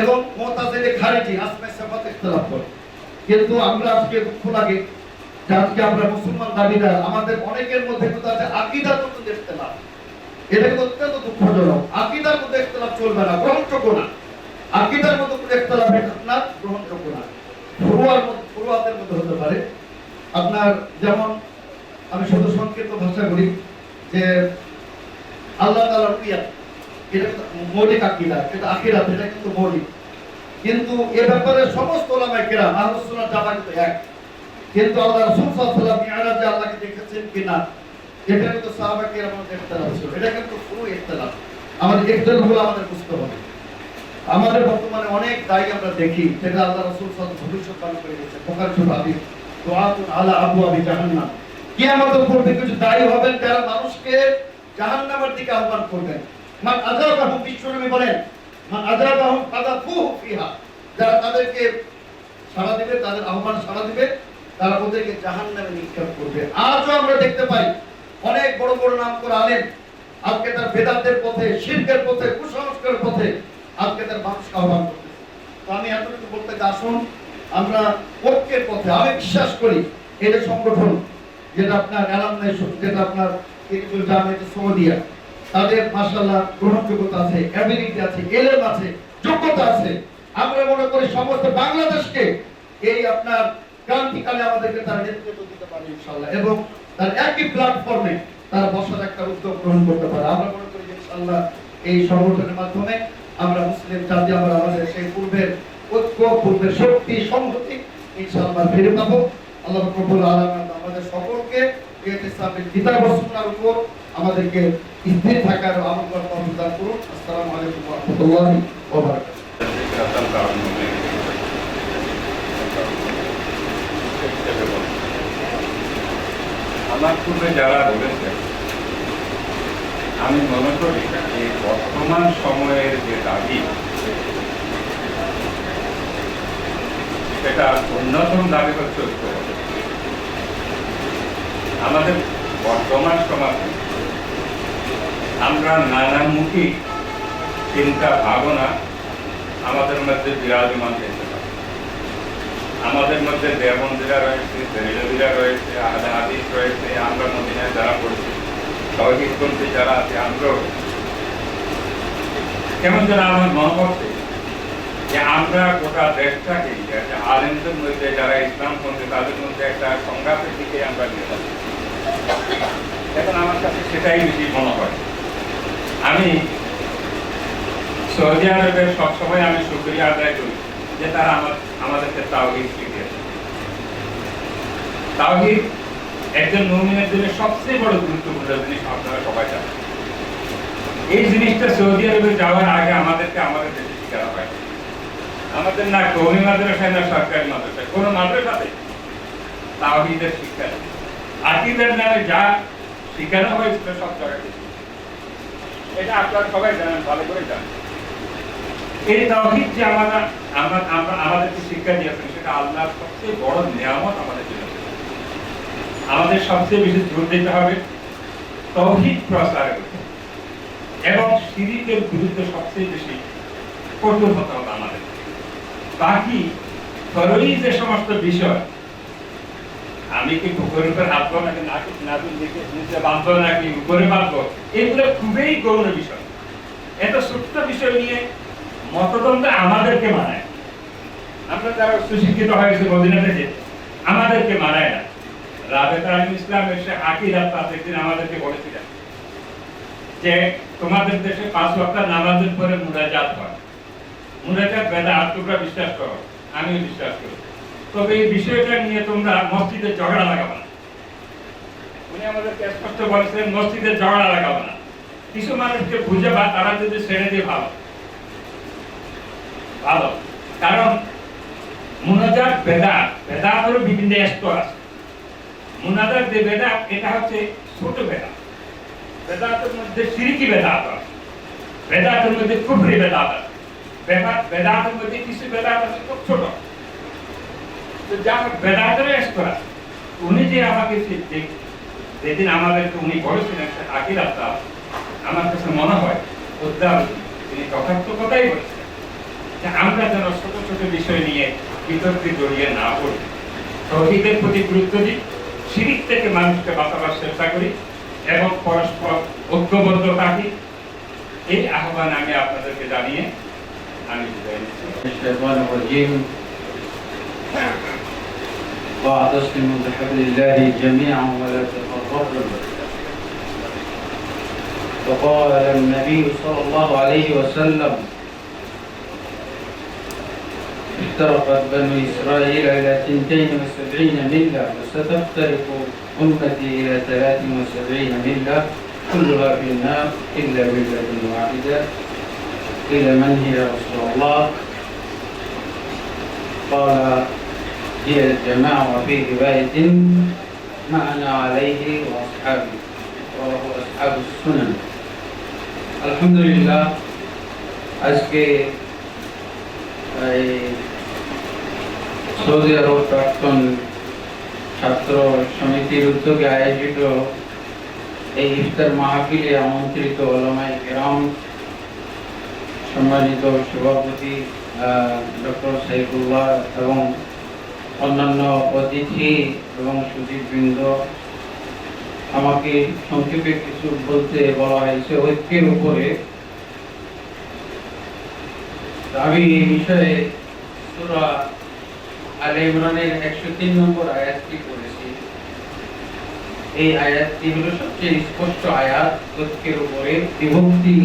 এবং মুতাজিলি, খারিজি, আসমা সিফাত ইখতিলাফ করে। কিন্তু আমরা আজকে দুঃখ লাগে যে আজকে আমরা মুসলমান দাবিদার, আমাদের অনেকের মধ্যে কিন্তু আছে আকীদার মধ্যে ইখতিলাফ। এটা কিন্তু অত্যন্ত দুঃখজনক। আকীদার মধ্যে ইখতিলাফ চলবে না, গ্রহণযোগ্য না। আকীদার মধ্যে কোনো ইখতিলাফ না, গ্রহণযোগ্য না। ফুরুয়াতের মধ্যে হতে পারে। আপনার যেমন আমি শুধু সংক্ষিপ্ত ভাষা বলি যে আল্লাহ তাআলা রুইয়া, এটা মৌলিক আকীদা, এটা আখিরাত, এটা কিন্তু মৌলিক। কিন্তু এ ব্যাপারে সমস্ত উলামায়ে কেরাম আহলুস সুন্নাহ জামাত এক। কিন্তু আল্লাহ রাসূল সাল্লাল্লাহু আলাইহি ওয়াসাল্লাম মিরাজে আল্লাহকে দেখেছেন কিনা, এটা কিন্তু সাহাবা কিরামের মধ্যে ইখতিলাফ ছিল। এটা কিন্তু পুরো ইখতিলাফ। আমাদের ইখতিলাফগুলো আমাদের বুঝতে হবে। আমাদের বর্তমানে অনেক দায়ী আমরা দেখি, সেটা আল্লাহ রাসূল সাল্লাল্লাহু আলাইহি ওয়াসাল্লাম ভবিষ্যৎবাণী করে গেছেন। বুখারী শরীফ হাদিস, দুআতুন আলা আবওয়াবি জাহান্নাম, কিয়ামতের পূর্বে কিছু দায়ী হবেন যারা মানুষকে জাহান্নামের দিকে আহ্বান করবেন। মান আযাবাহুম, বিশ্বনবী বলেন মান আযাবাহুম কাযাফুহু ফিহা, যারা তাদেরকে সাড়া দিবে, তাদের আহ্বান সাড়া দিবে তারা ওদেরকে জাহান্নামে নিক্ষেপ করবে। আজও আমরা দেখতে পাই অনেক বড় বড় নাম করে আলেম আজকে তার বেদাতের পথে, শিরকের পথে, কুসংস্কারের পথে আজকে তার মানুষকে আহ্বান করতেছে। তো আমি এতটুকু বলতে চাই, আসুন আমরা ঐক্যের পথে। আমি বিশ্বাস করি এই যে সংগঠন যেটা আপনার অ্যালামনাই, যেটা আপনার কিরিকুল জামিয়াত সৌদিয়া, তাদের মাশাআল্লাহ গ্রহণযোগ্যতা আছে, অ্যাবিলিটি আছে, এলেম আছে, যোগ্যতা আছে। আমরা মনে করি সমস্ত বাংলাদেশকে এই আপনার ক্রান্তিকালে আমাদেরকে তারা নেতৃত্ব দিতে পারে ইনশাআল্লাহ, এবং তার একই প্ল্যাটফর্মে তারা বসার একটা উদ্যোগ গ্রহণ করতে পারে। আমরা মনে করি যে ইনশাআল্লাহ এই সংগঠনের মাধ্যমে আমরা মুসলিম জাতি আমরা আমাদের সেই পূর্বের ঐক্য, পূর্বের শক্তি, সংহতি ইনশাআল্লাহ ফিরে পাবো। আল্লাহ রাব্বুল আলামিন আমাদের সকলকে ইসলামের কিতাব ও সুন্নাহর উপর আমাদেরকে স্থির থাকার আমল করার তৌফিক দান করুন। আসসালামু আলাইকুম ওয়া রাহমাতুল্লাহি ওয়া বারাকাতুহু। আমার পূর্বে যারা বলেছেন, আমি মনে করি এই বর্তমান সময়ের যে দাবি, সেটা অন্যতম দাবি হচ্ছে ঐক্যবদ্ধ। আমাদের বর্তমান সমাজে আমরা নানামুখী চিন্তা ভাবনা আমাদের মধ্যে বিরাজমান দেখতে পাই। আমাদের মধ্যে দেওবন্দিরা রয়েছে, বেরেলভিরা রয়েছে, আহলে হাদিস রয়েছে, আমরা মদিনায় যারা পড়েছি, তাওহীদপন্থী যারা আছে, আমরাও। কেমন যেন আমার মনে হচ্ছে যে আমরা গোটা দেশটাকে আলেমদের মধ্যে যারা ইসলামপন্থী তাদের মধ্যে একটা সংঘাতের দিকে আমরা নিয়ে যাচ্ছি। এখন আমার কাছে সেটাই বেশি মনে হয়। আমি সৌদি আরবের সবসময় আমি শুকরিয়া আদায় করি যে তারা আমাদেরকে তাওহীদ শিখিয়েছে। তাওহীদ একজন মুমিনের জন্য সবচেয়ে বড় গুরুত্বপূর্ণ জিনিস, আপনারা সবাই জানেন। এই জিনিসটা সৌদি আরবে যাওয়ার আগে আমাদেরকে আমাদের দেশে শেখানো হয়। আমাদের না কওমি মাদ্রাসায় না সরকারি মাদ্রাসায়, কোনো মাদ্রাসাতে তাওহীদের শিক্ষা নেই। আকীদার নামে যা শেখানো হয়েছিল সব জায়গায়, এটা আপনারা সবাই জানেন, ভালো করে জানেন। এই তাওহীদ যে আমাদেরকে শিক্ষা দিয়েছেন, সেটা আল্লাহর সবচেয়ে বড় নিয়ামত আমাদের জন্য। আমাদের সবচেয়ে বেশি জোর দিতে হবে তাওহীদ প্রচার করতে, এবং শিরকের বিরুদ্ধে সবচেয়ে বেশি কঠোর হতে হবে আমাদের। বাকি ফরই যে সমস্ত বিষয়, আমি কি পুকুরের উপর হাঁটবো নাকি নাকি নিচে বাঁধবো নাকি উপরে বাঁধবো, এগুলো খুবই গৌণ বিষয়। এত ছোট্ট বিষয় নিয়ে মতদ্বন্দ্ব আমাদেরকে মানায়। আমরা যারা সুশিক্ষিত হয়েছে মদিনা থেকে, আমাদেরকে মানায় না। রাবেতা আলী ইসলাম এসে আকীদাত একদিন আমাদেরকে বলেছিলেন যে তোমাদের দেশে 5 ওয়াক্ত নামাজের পরে মুনাজাত হয়, মুনাজাত বেদাত, তোমরা বিশ্বাস করো, আমিও বিশ্বাস করি, তবে এই বিষয়টা নিয়ে তোমরা মসজিদে ঝগড়া লাগাবো না। উনি আমাদেরকে স্পষ্ট বলেছেন মসজিদে ঝগড়া লাগাবো না। কিছু মানুষকে বুঝাবা, তারা যদি ছেড়ে দিয়ে ভালো ভালো, কারণ মুনাজাত বেদাত, বেদাতেরও বিভিন্ন স্তর আছে। মুনাজাত যে বেদাত, এটা হচ্ছে ছোট বেদাত। বেদাতের মধ্যে শিরকি বেদাত আছে, বেদাতের মধ্যে কুফরি বেদাত আছে, বেদাতের মধ্যে কিছু বেদাত আছে খুব ছোট। তো যা বেদাতের স্তর আছে, উনি যে আমাকে যেদিন আমাদেরকে উনি বলেছিলেন আকীদাত, আমার কাছে মনে হয় উদ্দাম তিনি যথার্থ কথাই বলেছেন যে আমরা যেন ছোট ছোট বিষয় নিয়ে বিতর্কে জড়িয়ে না পড়ি, তাওহীদের প্রতি গুরুত্ব দিই, শিরক থেকে মানুষকে বাঁচাবার চেষ্টা করি এবং পরস্পর ঐক্যবদ্ধ থাকি। এই আহ্বান আমি আপনাদেরকে জানিয়ে আমি বিদায় নিচ্ছি। واعتصموا بحبل الله جميعا ولا تفرقوا. وقال النبي صلى الله عليه وسلم: افترقت بنو إسرائيل إلى 72 ملة وستفترق أمتي إلى 73 ملة كلها في النار إلا ملة واحدة. قيل من هي يا رسول الله؟ قال: هي الجماعة. وفي رواية: ما أنا عليه وأصحابي. رواه أصحاب السنن. الحمد لله. আজকে সৌদি আরব প্রাক্তন ছাত্র সমিতির উদ্যোগে আয়োজিত এই ইফতার মাহফিলে আমন্ত্রিত ওলামায়ে কেরাম, সম্মানিত সভাপতি ডক্টর সাইফুল্লাহ এবং অন্যান্য অতিথি এবং সুধীবৃন্দ, আমাকে সংক্ষেপে কিছু বলতে বলা হয়েছে ঐক্যের উপরে। আমি এই বিষয়ে সূরা আলে ইমরানের 103 নম্বর আয়াতটি পড়েছি। এই আয়াতটি হলো সবচেয়ে স্পষ্ট আয়াত ঐক্যের উপরে, বিভক্তি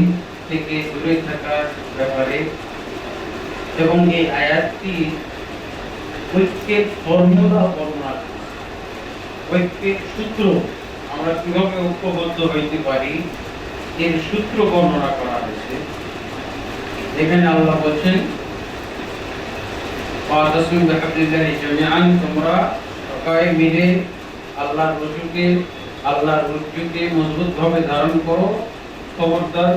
থেকে দূরে থাকার ব্যাপারে, এবং এই আয়াতটি ঐক্যের ফর্মুলা বর্ণনা করে, ঐক্যের সূত্র, আমরা কিভাবে ঐক্যবদ্ধ হইতে পারি এর সূত্র বর্ণনা করা হয়েছে। এখানে আল্লাহ বলছেন, ওয়াতাসিমু বিহাবলিল্লাহি জামিআন, তোমরা সবাই মিলে আল্লাহর রজ্জুকে মজবুতভাবে ধারণ করো, খবরদার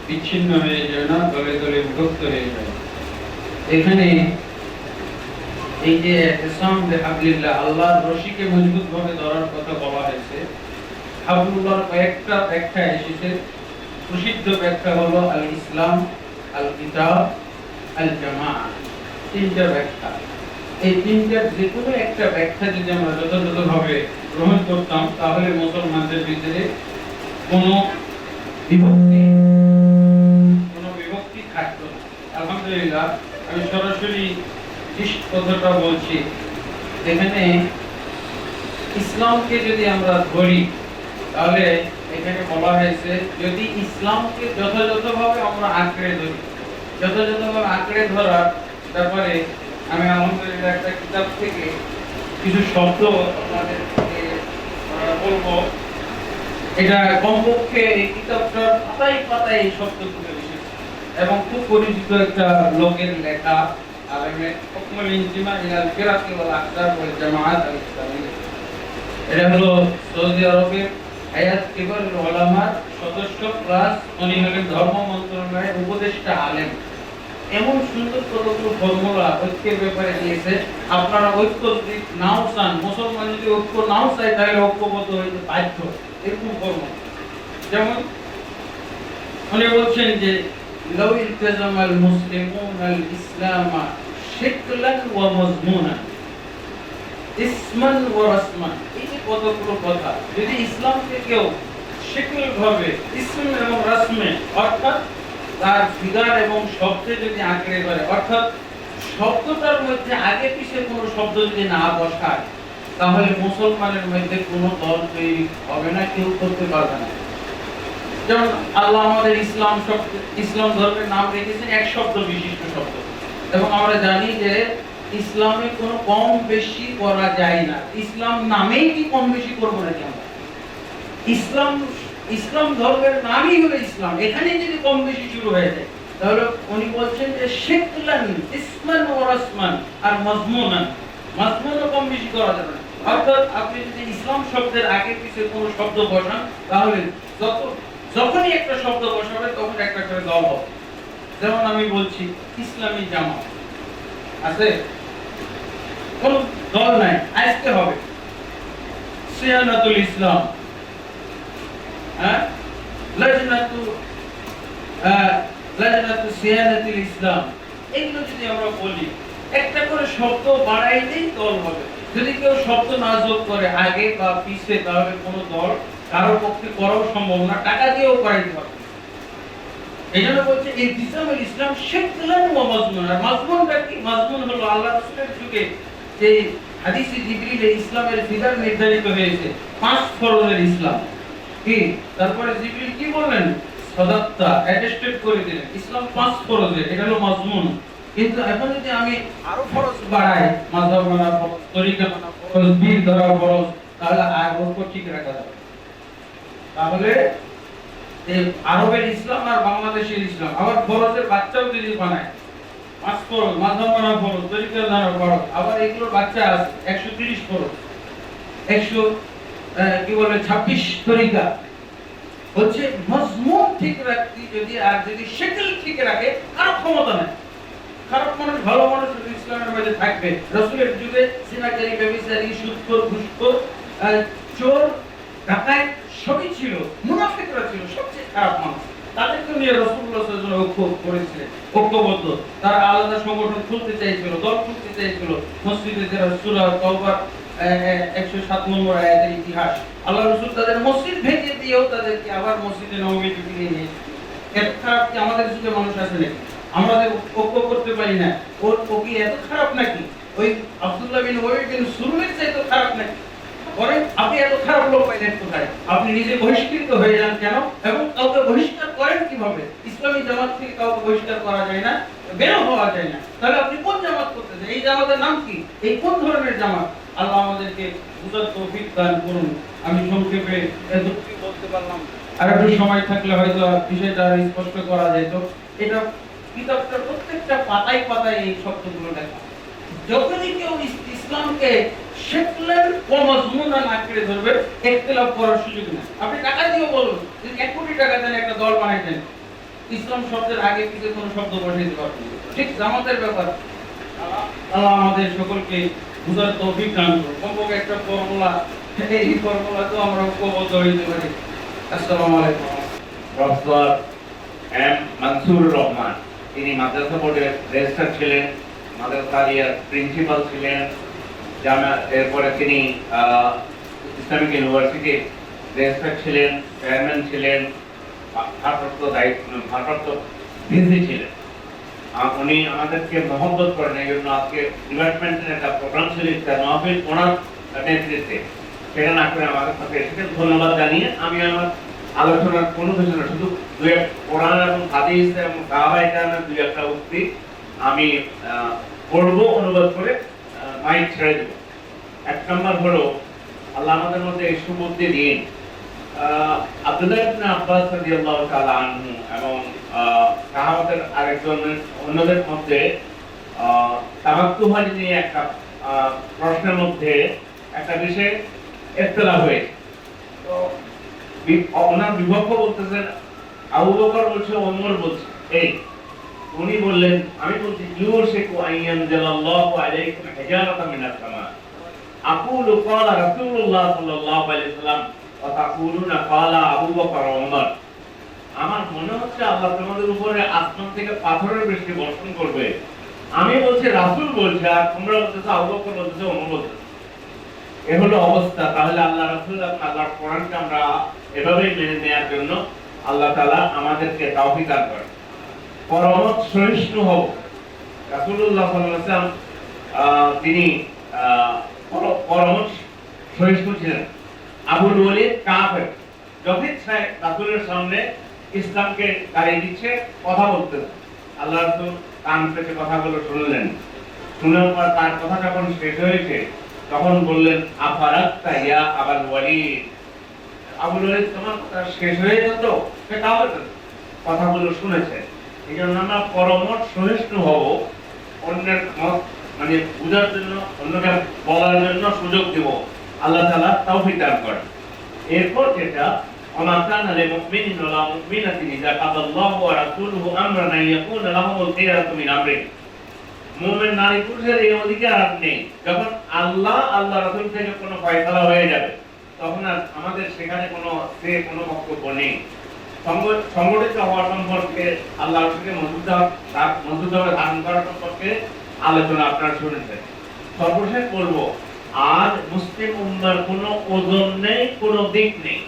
বিচ্ছিন্ন হয়ে যায় না, দলে দলে বিভক্ত হয়ে যায়। এখানে এই যে ইসলাম বিহাবলিল্লাহ, আল্লাহর রশিকে মজবুতভাবে ধরার কথা বলা হয়েছে। হাবলুল্লাহর কয়েকটা ব্যাখ্যা এসেছে। প্রসিদ্ধ ব্যাখ্যা হলো আল ইসলাম, আল কিতাব, আল জামাআহ, তিনটা ব্যাখ্যা। এই তিনটার যে কোনো একটা ব্যাখ্যা যদি আমরা যথাযথভাবে গ্রহণ করতাম, তাহলে মুসলমানদের ভিতরে কোনো বিভক্তি থাকতো না। আলহামদুলিল্লাহ, আমি সরাসরি কথাটা বলছি। এখানে ইসলামকে যদি আমরা ধরি, তাহলে এখানে বলা হয়েছে যদি ইসলামকে যথাযথভাবে আমরা আঁকড়ে ধরি, যথাযথভাবে আঁকড়ে ধরার ব্যাপারে আমি আলহামদুলিল্লাহ একটা কিতাব থেকে কিছু শব্দ আপনাদেরকে বলবো। এটা কমপক্ষে এই কিতাবটার পাতায় পাতায় এই শব্দগুলো এসেছে এবং খুব পরিচিত একটা লোকের লেখা, আলেমের হুকমুল ইনতিমা ইলাল ফিরাকি ওয়াল আহজাব ওয়াল জামাআত আল ইসলামিয়্যা। এটা হলো সৌদি আরবের হায়াত কিবারুল উলামার সদস্য, প্লাস উনি হলেন ধর্ম মন্ত্রণালয়ের উপদেষ্টা আলেম। এমন সুন্দর কতগুলো ফর্মুলা ঐক্যের ব্যাপারে দিয়েছে। আপনারা ঐক্য যদি নাও চান, মুসলমান যদি ঐক্য নাও চায়, তাহলে ঐক্যবদ্ধ হইতে বাধ্য, এরকম ফর্মুলা। যেমন উনি বলছেন যে লাউ ইলতাজামাল মুসলিমুনাল ইসলামা শিকলান ওয়া মাজমুনান ইসমান ওয়া রাসমান, এই যে কতগুলো কথা, যদি ইসলামকে কেউ শিকল ভাবে ইসম এবং রাসমে, অর্থাৎ তার ফিগার এবং শব্দে যদি আঁকড়ে ধরে, অর্থাৎ শব্দটার মধ্যে আগে পিছে কোনো শব্দ যদি না বসায়, তাহলে মুসলমানের মধ্যে কোনো দল তৈরি হবে না, কেউ করতে পারবে না। যেমন আল্লাহ আমাদের ইসলাম ধর্মের নাম রেখেছেন এক শব্দ বিশিষ্ট শব্দ, এবং আমরা জানি যে ইসলামে কোনো কম বেশি করা যায় না। ইসলাম নামেই কি কম বেশি করবো নাকি আমরা? ইসলাম ধর্মের নামই হলো ইসলাম, এখানে যদি কম বেশি শুরু হয়ে যায়, তাহলে উনি বলছেন যে শিকলান ইসমান ওয়া রাসমান আর মাজমুনান, মাজমুনও কম বেশি করা যাবে না। অর্থাৎ আপনি যদি ইসলাম শব্দের আগে পিছে কোনো শব্দ বসান, তাহলে যখনই একটা শব্দ বসাবে তখন একটা করে দল হবে। যেমন আমি বলছি ইসলামী জামাত, আছে কোন দল নাই, আজকে হবে সিয়ানাতুল ইসলাম, লাজনাতু সিয়ানাতুল ইসলাম, এগুলো যদি আমরা বলি, একটা করে শব্দ বাড়াইলেই দল হবে। যদি কেউ শব্দ না যোগ করে আগে বা পিছে, তাহলে কোনো দল কারোর পক্ষে করাও সম্ভব না, টাকা দিয়েও করাইতে পারবে। এই জন্য বলছে ইলতিজামুল ইসলাম শিকলান ওয়া মাজমুন। আর মাজমুনটা কি? মাজমুন হলো আল্লাহ রাসূলের যুগে যে হাদিসে জিবরিলে ইসলামের ফিগার নির্ধারিত হয়েছে, 5 ফরজের ইসলাম কি, তারপরে জিবরিল কি বললেন? সাদাক্তা, অ্যাটেস্টেড করে দিলেন ইসলাম 5 ফরজের, এটা হলো মাজমুন। কিন্তু এখন যদি আমি আরো ফরজ বাড়াই, মাযহাব মানা ফরজ, তরিকা মানা ফরজ, বীর ধরা ফরজ, তাহলে আরো ঠিক রাখা যাবে। তাহলে এই আরবের ইসলাম আর বাংলাদেশের ইসলাম, আবার ফরজের বাচ্চাও যদি বানায়, 5 ফরজ, মাযহাব মানা ফরজ, তরিকা মানা ফরজ, আবার এগুলোর বাচ্চা আছে 130 ফরজ, 26 তরিকা। হচ্ছে মজমুন ঠিক রাখতে যদি, আর যদি শিকল ঠিক রাখে, কারো ক্ষমতা নেই। খারাপ মানুষ ভালো মানুষ যদি ইসলামের মধ্যে থাকবে। রাসূলের যুগে সিনাকারী, ব্যভিচারী, সুদখোর, ঘুষখোর, চোর, ডাকাত সবই ছিল, মুনাফিকরা ছিল সবচেয়ে খারাপ মানুষ। তাদেরকে নিয়ে রাসূলুল্লাহ সাল্লাল্লাহু আলাইহি ওয়াসাল্লাম ঐক্য করেছিলেন, ঐক্যবদ্ধ। তারা আলাদা সংগঠন খুলতে চাইছিল, দল খুলতে চাইছিল। মসজিদে যারা সূরা তাওবার 107 নম্বর আয়াতের ইতিহাস, আল্লাহ রাসূল তাদের মসজিদ ভেঙে দিয়েও তাদেরকে আবার মসজিদে নববীতে ফিরিয়ে নিয়ে এসেছেন। এত খারাপ কি আমাদের যুগে মানুষ আছে নাকি? আমরা যে ঐক্য করতে পারি না, ও কি এত খারাপ নাকি? ওই আব্দুল্লাহ বিন উবাই বিন সুলুমের চাইতে খারাপ নাকি? পরে আপনি এত খারাপ লোক পাইলেন কোথায়? আপনি নিজে বহিষ্কৃত হয়ে যান কেন? এবং কাউকে বহিষ্কার করেন কিভাবে? ইসলামী জামাত থেকে কাউকে বহিষ্কার করা যায় না, বের হওয়া যায় না। তাহলে আপনি কোন জামাত করতে চান? এই জামাতের নাম কি? এই কোন ধরনের জামাত? আল্লাহ আমাদেরকে বুঝার তৌফিক দান করুন। আমি সংক্ষেপে এতটুকু বলতে পারলাম। আর একটু সময় থাকলে হয়তো বিষয়টা আরো স্পষ্ট করা যেত। এটা কিতাবটার প্রত্যেকটা পাতায় পাতায় এই শব্দগুলো লেখা। যখনই কেউ ইসলামকে শেকলের ও মজমুনা না করে ধরবে, ইখতিলাফ করার সুযোগ নেই। আপনি টাকা দিয়ে বলুন যে 1 কোটি টাকা দেন, একটা দল বানাই দেন, ইসলাম শব্দের আগে পিছে কোনো শব্দ বসাইতে পারবেন না। ঠিক জামাতের ব্যাপার। আল্লাহ আমাদের সকলকে বুঝার তৌফিক দান করুন। কমপক্ষে একটা ফর্মুলা, এই ফর্মুলা তো আমরা ঐক্যবদ্ধ হইতে পারি। আসসালামু আলাইকুম। প্রফেসর এম মানসুর রহমান, তিনি মাদ্রাসা বোর্ডের রেজিস্ট্রার ছিলেন, মাদ্রাসা আলিয়ার প্রিন্সিপাল ছিলেন, এরপরে তিনি ইসলামিক ইউনিভার্সিটির রেজিস্ট্রার ছিলেন, চেয়ারম্যান ছিলেন, ভারপ্রাপ্ত ভিসি ছিলেন। উনি আমাদেরকে মহব্বত করেন, এই জন্য আজকে ডিপার্টমেন্টের একটা প্রোগ্রাম ছিল ইফতার মাহফিল ওনার নেতৃত্বে, সেটা না করে আমাদের সাথে এসেছেন। ধন্যবাদ জানিয়ে আমি আমার আলোচনার কোনো কিছু না, শুধু কোরআন এবং হাদিস এবং সাহাবায়ে কেরামের 2-1টা উক্তি আমি পড়ব, অনুবাদ করে মাইক ছেড়ে দেব। 1 নম্বর হলো, আল্লাহ আমাদের মধ্যে এই সুবুদ্ধি দিন। আব্দুল্লাহ ইবনে আব্বাস রাদিয়াল্লাহু তাআলা আনহু এবং সাহাবাদের আরেকজনের অন্যদের মধ্যে তামাত্তুহানি নিয়ে একটা প্রশ্নের মধ্যে একটা বিষয়ে ইখতিলাফ হয়েছে। তো ওনার বিপক্ষ বলতেছেন, আবু বকর বলছে, ওমর বলছে, এই উনি বললেন, আমি বলছি ইউশিকু আইয়ানজালাল্লাহু আলাইকুম হিজারাতাম মিনাস সামা আকুলু ক্বালা রাসূলুল্লাহ সাল্লাল্লাহু আলাইহি ওয়াসাল্লাম ওয়া তাকুলুনা ক্বালা আবু বকর ওয়া ওমর। আমার মনে হচ্ছে আল্লাহ তোমাদের উপরে আসমান থেকে পাথরের বৃষ্টি বর্ষণ করবে। আমি বলছি রাসূল বলছে, আর তোমরা বলতেছো আবু বকর বলতেছো, ওমর বলতেছো। এ হলো অবস্থা। তাহলে আল্লাহ রাসূল এবং আল্লাহর কোরআনকে আমরা এভাবেই মেনে নেওয়ার জন্য আল্লাহ তাআলা আমাদেরকে তৌফিক দান করেন। পরমত সহিষ্ণু হব। রাসূলুল্লাহ সাল্লাল্লাহু আলাইহি ওয়াসাল্লাম তিনি পরমত সহিষ্ণু ছিলেন। আবুল ওয়ালিদ কাফের, যথেচ্ছায় রাসূলের সামনে ইসলামকে গালি দিচ্ছে, কথা বলতেছে। আল্লাহ রাসূল কান পেতে কথাগুলো শুনলেন। শোনার পর তার কথা যখন শেষ হয়েছে, তখন বললেন, আফারাক্তা ইয়া আবুল ওয়ালিদ, আবুল ওয়ালিদ তোমার কথা শেষ হয়ে যেত? সে কাফের, কথাগুলো শুনেছে। এই জন্য আমরা পরমত সহিষ্ণু হব, অন্যের মত মানে বুঝার জন্য, অন্যকে বলার জন্য সুযোগ দেব। আল্লাহ তাআলা তৌফিক দান করেন। এরপর যেটা, ওমা কানা লিল মুমিনিন ওয়া মুমিনাতিন ইযা কাদাল্লাহু ওয়া রাসূলুহু আমরান আন ইয়াকুনা লাহুমুল খিয়ারাতু মিন আমরি। মুমিন নারী পুরুষের এই অধিকার নেই, যখন আল্লাহ রাসূল থেকে কোনো ফয়সালা হয়ে যাবে, তখন আর আমাদের সেখানে কোনো বক্তব্য নেই। সংগঠিত হওয়া সম্পর্কে, আল্লাহ রাসূলকে মজবুতভাবে ধারণ করা সম্পর্কে আলোচনা আপনারা শুনেছেন। সর্বশেষ বলবো, আজ মুসলিম উম্মার কোনো ওজন নেই, কোনো দিক নেই।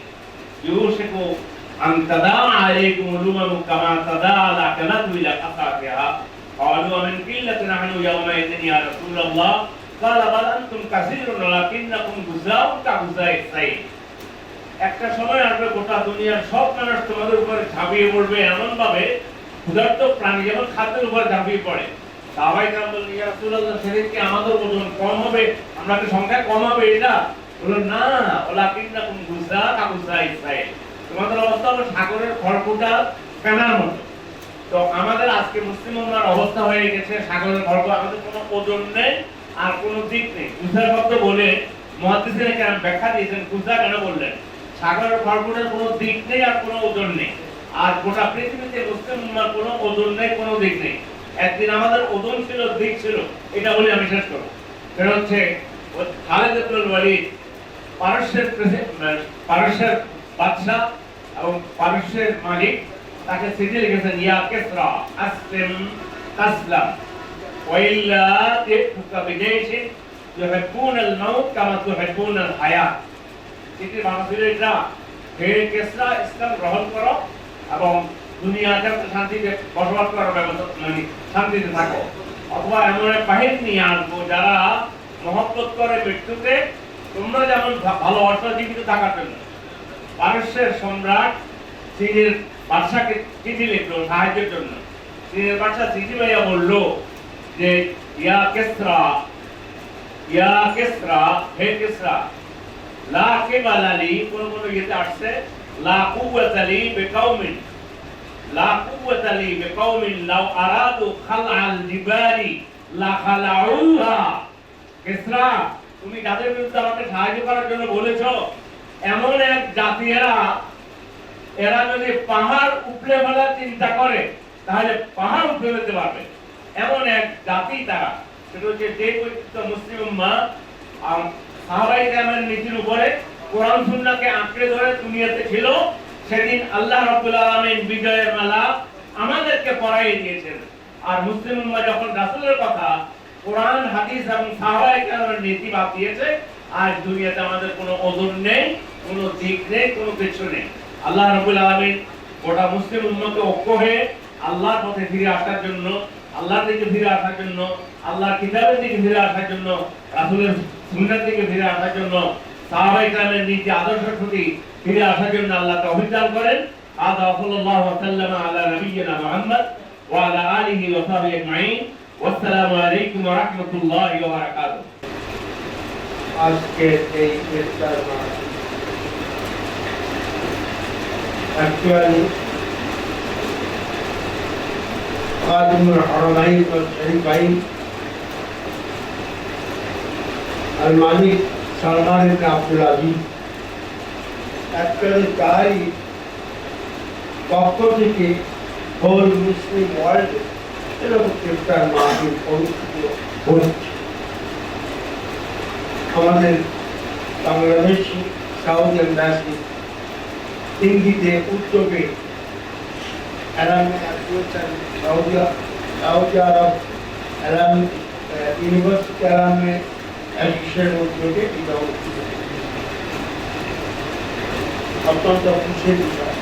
ইউশিকু আন তাদা আলাইকুম উলুমানু কামা তাদা আলা কানাতু ইলা কাসাতিহা ক্বালু আমিন কিল্লাতিন নাহনু ইয়াওমাইযিন ইয়া রাসূলুল্লাহ ক্বালা বাল আনতুম কাসীরুন ওয়ালাকিন্নাকুম গুযাউন কাগুযাইস সাইল। একটা সময় আসবে গোটা দুনিয়ার সব মানুষ তোমাদের উপরে ঝাঁপিয়ে পড়বে, এমন ভাবে ক্ষুধার্ত প্রাণী যেমন খাদ্যের উপর ঝাঁপিয়ে পড়ে। সাহাবায়ে কেরাম বললেন, ইয়া রাসূলুল্লাহ, সেদিন কি আমাদের ওজন কম হবে? আমরা কি সংখ্যা কম হবে? এটা বললেন, না, ওয়ালাকিন্নাকুম গুযাউন কাগুযাইস সাইল, তোমাদের অবস্থা হলো সাগরের খড়কুটা ফেনার মতো। তো আমাদের আজকে মুসলিম উম্মার অবস্থা হয়ে গেছে সাগরের খড়কুটা, আমাদের কোনো ওজন নেই আর কোনো দিক নেই। গুজা শব্দ বলে মুহাদ্দিসিনে কেরাম ব্যাখ্যা দিয়েছেন, গুজা কেন বললেন? সাগরের খড়কুটার কোনো দিক নেই আর কোনো ওজন নেই। আর গোটা পৃথিবীতে মুসলিম উম্মার কোনো ওজন নেই, কোনো দিক নেই। একদিন আমাদের ওজন ছিল, দিক ছিল, এটা বলে আমি শেষ করবো। সেটা হচ্ছে খালিদ ইবনুল ওয়ালিদ পারস্যের বাদশা এবং পারস্যের মালিক তাকে চিঠি লিখেছেন, ইয়া কিসরা আসলিম তাসলাম ওয়াইল্লা তিফকা বিজাইশিন ইউহিব্বুনাল মাউত কামা তুহিব্বুনাল হায়াত। চিঠির ভাষা ছিল এটা, হে কিসরা, ইসলাম গ্রহণ করো এবং দুনিয়াতে শান্তিতে বসবাস করার ব্যবস্থা, মানে শান্তিতে থাকো, অথবা এমন এক বাহিনী নিয়ে আসবো যারা মহব্বত করে মৃত্যুকে, তোমরা যেমন ভালোবাসা জীবিত থাকার জন্য। পারস্যের সম্রাট চীনের বাদশাকে চিঠি লিখলো সাহায্যের জন্য। চীনের বাদশা চিঠি পাইয়া বলল যে ইয়া কিসরা, ইয়া কিসরা, হে কিসরা, লা কিবালা লি, কোন ইয়েতে আসছে লা কুওয়াতা লি বিকাউমিন, লা কুওয়াতা লি বিকাউমিন লাউ আরাদু খালআল জিবালি লা খালাউহা। কিসরা, তুমি যাদের বিরুদ্ধে আমাকে সাহায্য করার জন্য বলেছো, এমন এক জাতি এরা যদি পাহাড় উপড়ে ফেলার চিন্তা করে তাহলে পাহাড় উপড়ে ফেলতে পারবে, এমন এক জাতি তারা। সেটা হচ্ছে যে পরিচিত মুসলিম উম্মাহ সাহাবায়ে কেরামের নীতির উপরে কোরআন সুন্নাহকে আঁকড়ে ধরে দুনিয়াতে ছিল। সেদিন আল্লাহ রাব্বুল আলামিন বিজয়ের মালা আমাদেরকে পরাইয়ে দিয়েছেন। আর মুসলিম উম্মাহ যখন রাসূলের কথা, কোরআন, হাদিস এবং সাহাবায়ে কেরামের নীতি বাদ দিয়েছে, আজ দুনিয়াতে আমাদের কোনো ওজন নেই, কোনো দিক নেই, কোনো কিছু নেই। আল্লাহ রাব্বুল আলামিন গোটা মুসলিম উম্মতকে ঐক্য হয়ে আল্লাহর পথে ফিরে আসার জন্য, আল্লাহর দিকে ফিরে আসার জন্য, আল্লাহর কিতাবের দিকে ফিরে আসার জন্য, রাসূলের সুন্নাহর দিকে ফিরে আসার জন্য, সাহাবায়ে কেরামের নীতি আদর্শের প্রতি ফিরে আসার জন্য আল্লাহ তৌফিক দান করেন। আদা সাল্লাল্লাহু ওয়া সাল্লামা আলা নবিয়িনা মুহাম্মদ ওয়া আলা আলিহি ওয়া সাহবিহি আজমাইন। ওয়াসসালামু আলাইকুম ওয়া রাহমাতুল্লাহি ওয়া বারাকাতুহু। আজকে এই ইফতার মাহফিল অ্যাকচুয়ালি খাদিমুল হারামাইন ওয়াল শরীফাইন আল মালিক সালমান ইবনে আব্দুল আজিজ অ্যাকচুয়ালি তারই পক্ষ থেকে হোল মুসলিম ওয়ার্ল্ডে এরকম ইফতার মাহফিল অনুষ্ঠিত হচ্ছে। আমাদের বাংলাদেশি সাউদি এম্বাসি ইঙ্গিতে উদ্যোগে সৌদি আরব এলামিক ইউনিভার্সিটি এলামে অ্যাসোসিয়েশনের উদ্যোগে এটা অনুষ্ঠিত। অত্যন্ত খুশির বিষয়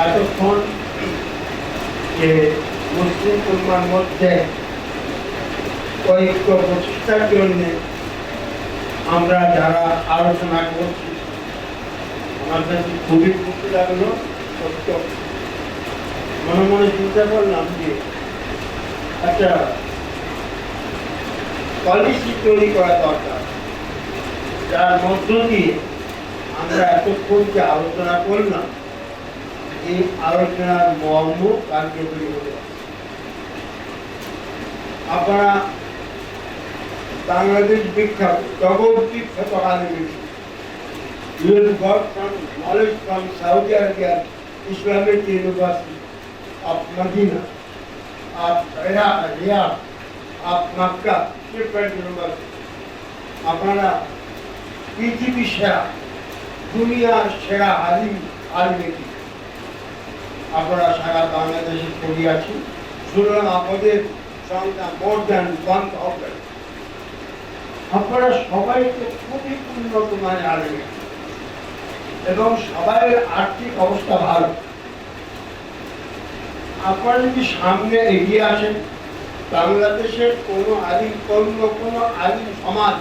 এতক্ষণ যে মুসলিম উম্মার মধ্যে ঐক্য প্রতিষ্ঠার জন্য আমরা যারা আলোচনা করছি, আমার কাছে খুবই খুশি লাগলো। সত্য মনে মনে চিন্তা করলাম যে একটা পলিসি তৈরি করা দরকার, যার মধ্য দিয়ে আমরা এতক্ষণ যে আলোচনা করলাম এই আলোচনার মর্ম কার্যকরী হতে পারে। আপনারা বাংলাদেশ বিখ্যাত, জগৎ বিখ্যাত আলিম, you have got some knowledge from Saudi Arabia Islamic University of Medina, of Riyadh, of Makkah, different university. আপনারা পৃথিবী সেরা, দুনিয়ার সেরা আলিম, আপনারা সারা বাংলাদেশে পড়িয়াছি। সুতরাং আপনাদের সংখ্যা মোর দ্যান 1000। আপনারা সবাই তো খুবই উন্নত মানের আলিম এবং সবাই আর্থিক অবস্থা ভালো। আপনারা যদি সামনে এগিয়ে আসেন, বাংলাদেশের কোনো আলিম, অন্য কোনো আলিম সমাজ,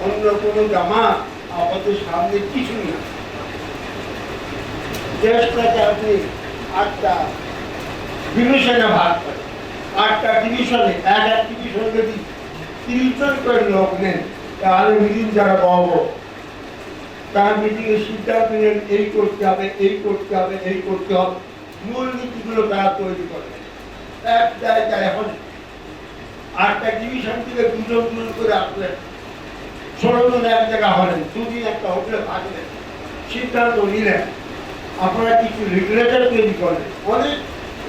অন্য কোনো জামাত আমাদের সামনে কিছু না। দেশটাকে আপনি 8টা ডিভিশনে ভাগ করেন, 8টা ডিভিশনে, এক ডিভিশন যদি 30 জন করে লোক নেন, তাহলে মিটিং যারা বড় তার মিটিংয়ে সিদ্ধান্ত নেন এই করতে হবে, এই করতে হবে, এই করতে হবে। মূল নীতিগুলো তারা তৈরি করে এক জায়গায়। এখন 8টা ডিভিশন থেকে 2 জন করে আসলেন, 16 জন এক জায়গা হলেন, 2 দিন একটা হোটেলে থাকলেন, সিদ্ধান্ত নিলেন। আপনারা কিছু রেগুলেটর তৈরি করলেন, অনেক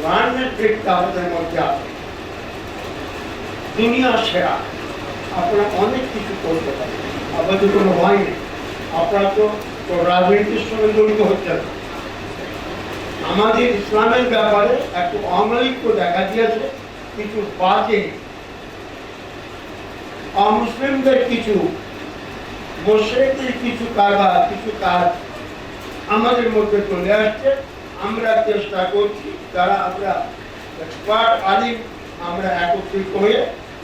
লার্নের ব্যক্তি আমাদের মধ্যে আছে দুনিয়ার সেরা, আপনারা অনেক কিছু করতে পারেন, আপনাদের কোনো ভয় নেই। আপনারা তো রাজনীতির সঙ্গে জড়িত হচ্ছেন না। আমাদের ইসলামের ব্যাপারে একটু অনৈক্য দেখা দিয়েছে, কিছু বাজে অমুসলিমদের কিছু মুশরিকদের কিছু কারবার, কিছু কাজ আমাদের মধ্যে চলে আসছে। আমরা চেষ্টা করছি, যারা আমরা এক্সপার্ট আলিম, আমরা একত্রিত হয়ে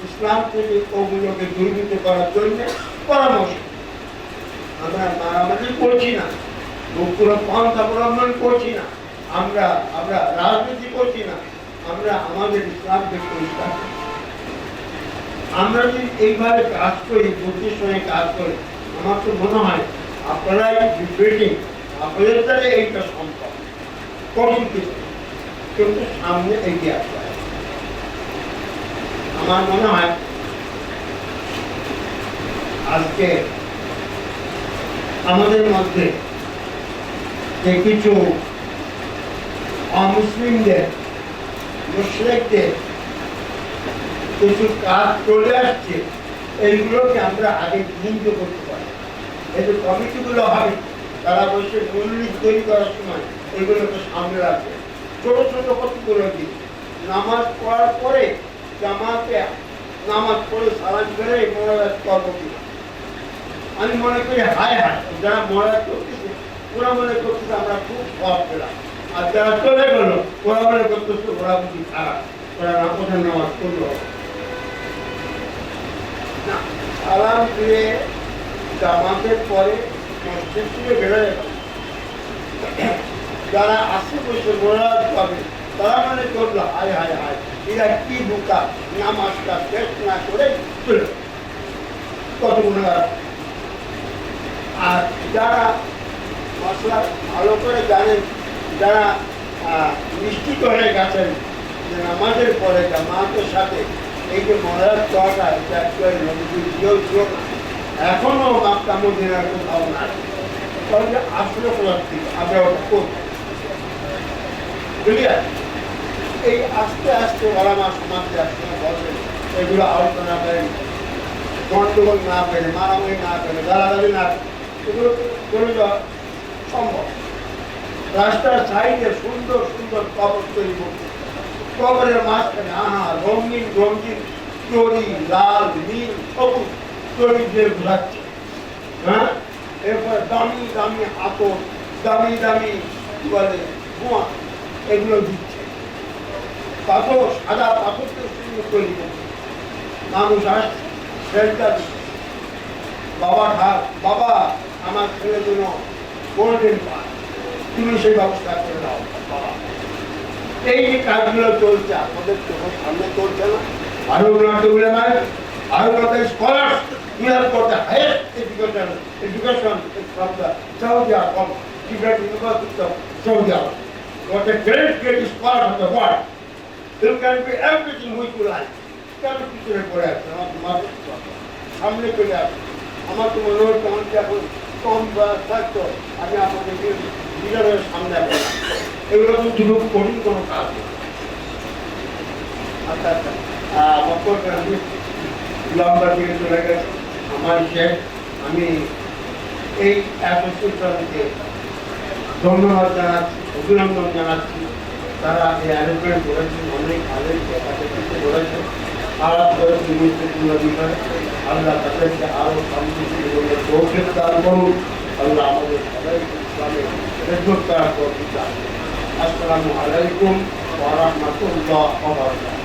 ইসলাম থেকে ওগুলোকে দুর্বৃত্ত করার জন্য পরামর্শ। আমরা মারামারি করছি না, কোনো পন্থা অবলম্বন করছি না, আমরা আমরা রাজনীতি করছি না, আমরা আমাদের ইসলামকে পরিষ্কার করছি। আমরা যদি এইভাবে কাজ করি, বুদ্ধির সঙ্গে কাজ করি, আমার তো মনে হয় আপনারাই বিবেটিং, আপনাদের দ্বারা এইটা সম্ভব। কঠিন কিছু কিন্তু সামনে এগিয়ে আসতে হয়। আমার মনে হয় আজকে আমাদের মধ্যে যে কিছু অমুসলিমদের, মুশরিকদের কিছু কাজ চলে আসছে, এইগুলোকে আমরা আগে বন্ধ করতে পারি। এই যে কমিটিগুলো হবে, তারা বসে মূলনীতি তৈরি করার সময় এগুলোকে সামনে রাখবে। ছোট ছোট কতগুলো দিন নামাজ পড়ার পরে জামাতে নামাজ পড়ে সালাম করে মোনাজাত করবো কিনা। আমি মনে করি হায় হায়, যারা মোনাজাত করতেছে ওরা মনে করতেছে আমরা খুব সব পেলাম, আর যারা চলে গেল ওরা মনে করতেছে ওরা বুঝি খারাপ, ওরা ওদের নামাজ করলো না। সালাম দিয়ে জামাতের পরে মসজিদ থেকে বেরোয় গেল, যারা আশেপাশে মোনাজাত পাবে তারা মনে করলো হায় হায় হায়, এরা কি বোকা, নামাজটা শেষ না করে চলে কত গুণাগার। আর যারা মশলা ভালো করে জানেন, যারা নিশ্চিত হয়ে গেছেন যে নামাজের পরে জামাতের সাথে এই যে মোনাজাত করাটা এটা অ্যাকচুয়ালি নবীজির দিয়েও ছিল না, এখনো মাক্কা মদিনার কোথাও নাই, তাহলে আসলে করার ঠিক আমরা ওটা করব। ক্লিয়ার? এই আস্তে আস্তে ওলামা সমাজে একসঙ্গে বলবেন, এগুলো আলোচনা করেন, গন্ডগোল না পেলে, মারামারি না পেলে, গালাগালি না পেলে, এগুলো চলে যাওয়া সম্ভব। রাস্তার সাইডে সুন্দর সুন্দর কবর তৈরি করছে, কবরের মাঝখানে রঙিন রঙিন চড়ি, লাল নীল সবুজ চড়ি দিয়ে ঘুরাচ্ছে। হ্যাঁ, এরপর দামি দামি হাতর, দামি দামি কি বলে ধোঁয়া, এগুলো দিচ্ছে। পাথর, সাদা পাথরকে সুন্দর তৈরি করছে। মানুষ আসছে, সেলটা বাবা আমার ছেলের জন্য গোল্ডেন পার্ক, তুমি সেই ব্যবস্থা করে দাও বাবা। এই যে কাজগুলো চলছে আমাদের চোখের সামনে চলছে না। আরো scholar, we have got the highest education from the Saudi Arab, different universities of Saudi Arab. Got a great scholar of the world. You can be everything which you like. কেন পিছনে পড়ে আছে আমার সামনে চলে আসে। আমার তো মনে হয় তখন এখন কম বয়স থাকতো, আমি আপনাদের লিডারের সামনে আসলাম। এগুলো তো দুটো কঠিন কোনো কাজ না। আচ্ছা আচ্ছা, আমি লম্বা দিকে চলে গেছে আমার শেষ। আমি এই অ্যাসোসিয়েশনকে ধন্যবাদ জানাচ্ছি, অভিনন্দন জানাচ্ছি। তারা এই অ্যারেঞ্জমেন্ট করেছেন, অনেক ভালো করেছে, খারাপ করেছে গুরুত্বপূর্ণ বিষয়। আল্লাহ তাদেরকে আরো শান্তিশীল তৌফিক দান করুন। আল্লাহ আমাদের সবাইকে ইসলামে খেদমত করার তৌফিক দান করুন। আসসালামু আলাইকুম ওয়া রাহমাতুল্লাহি ওয়া বারাকাতুহু।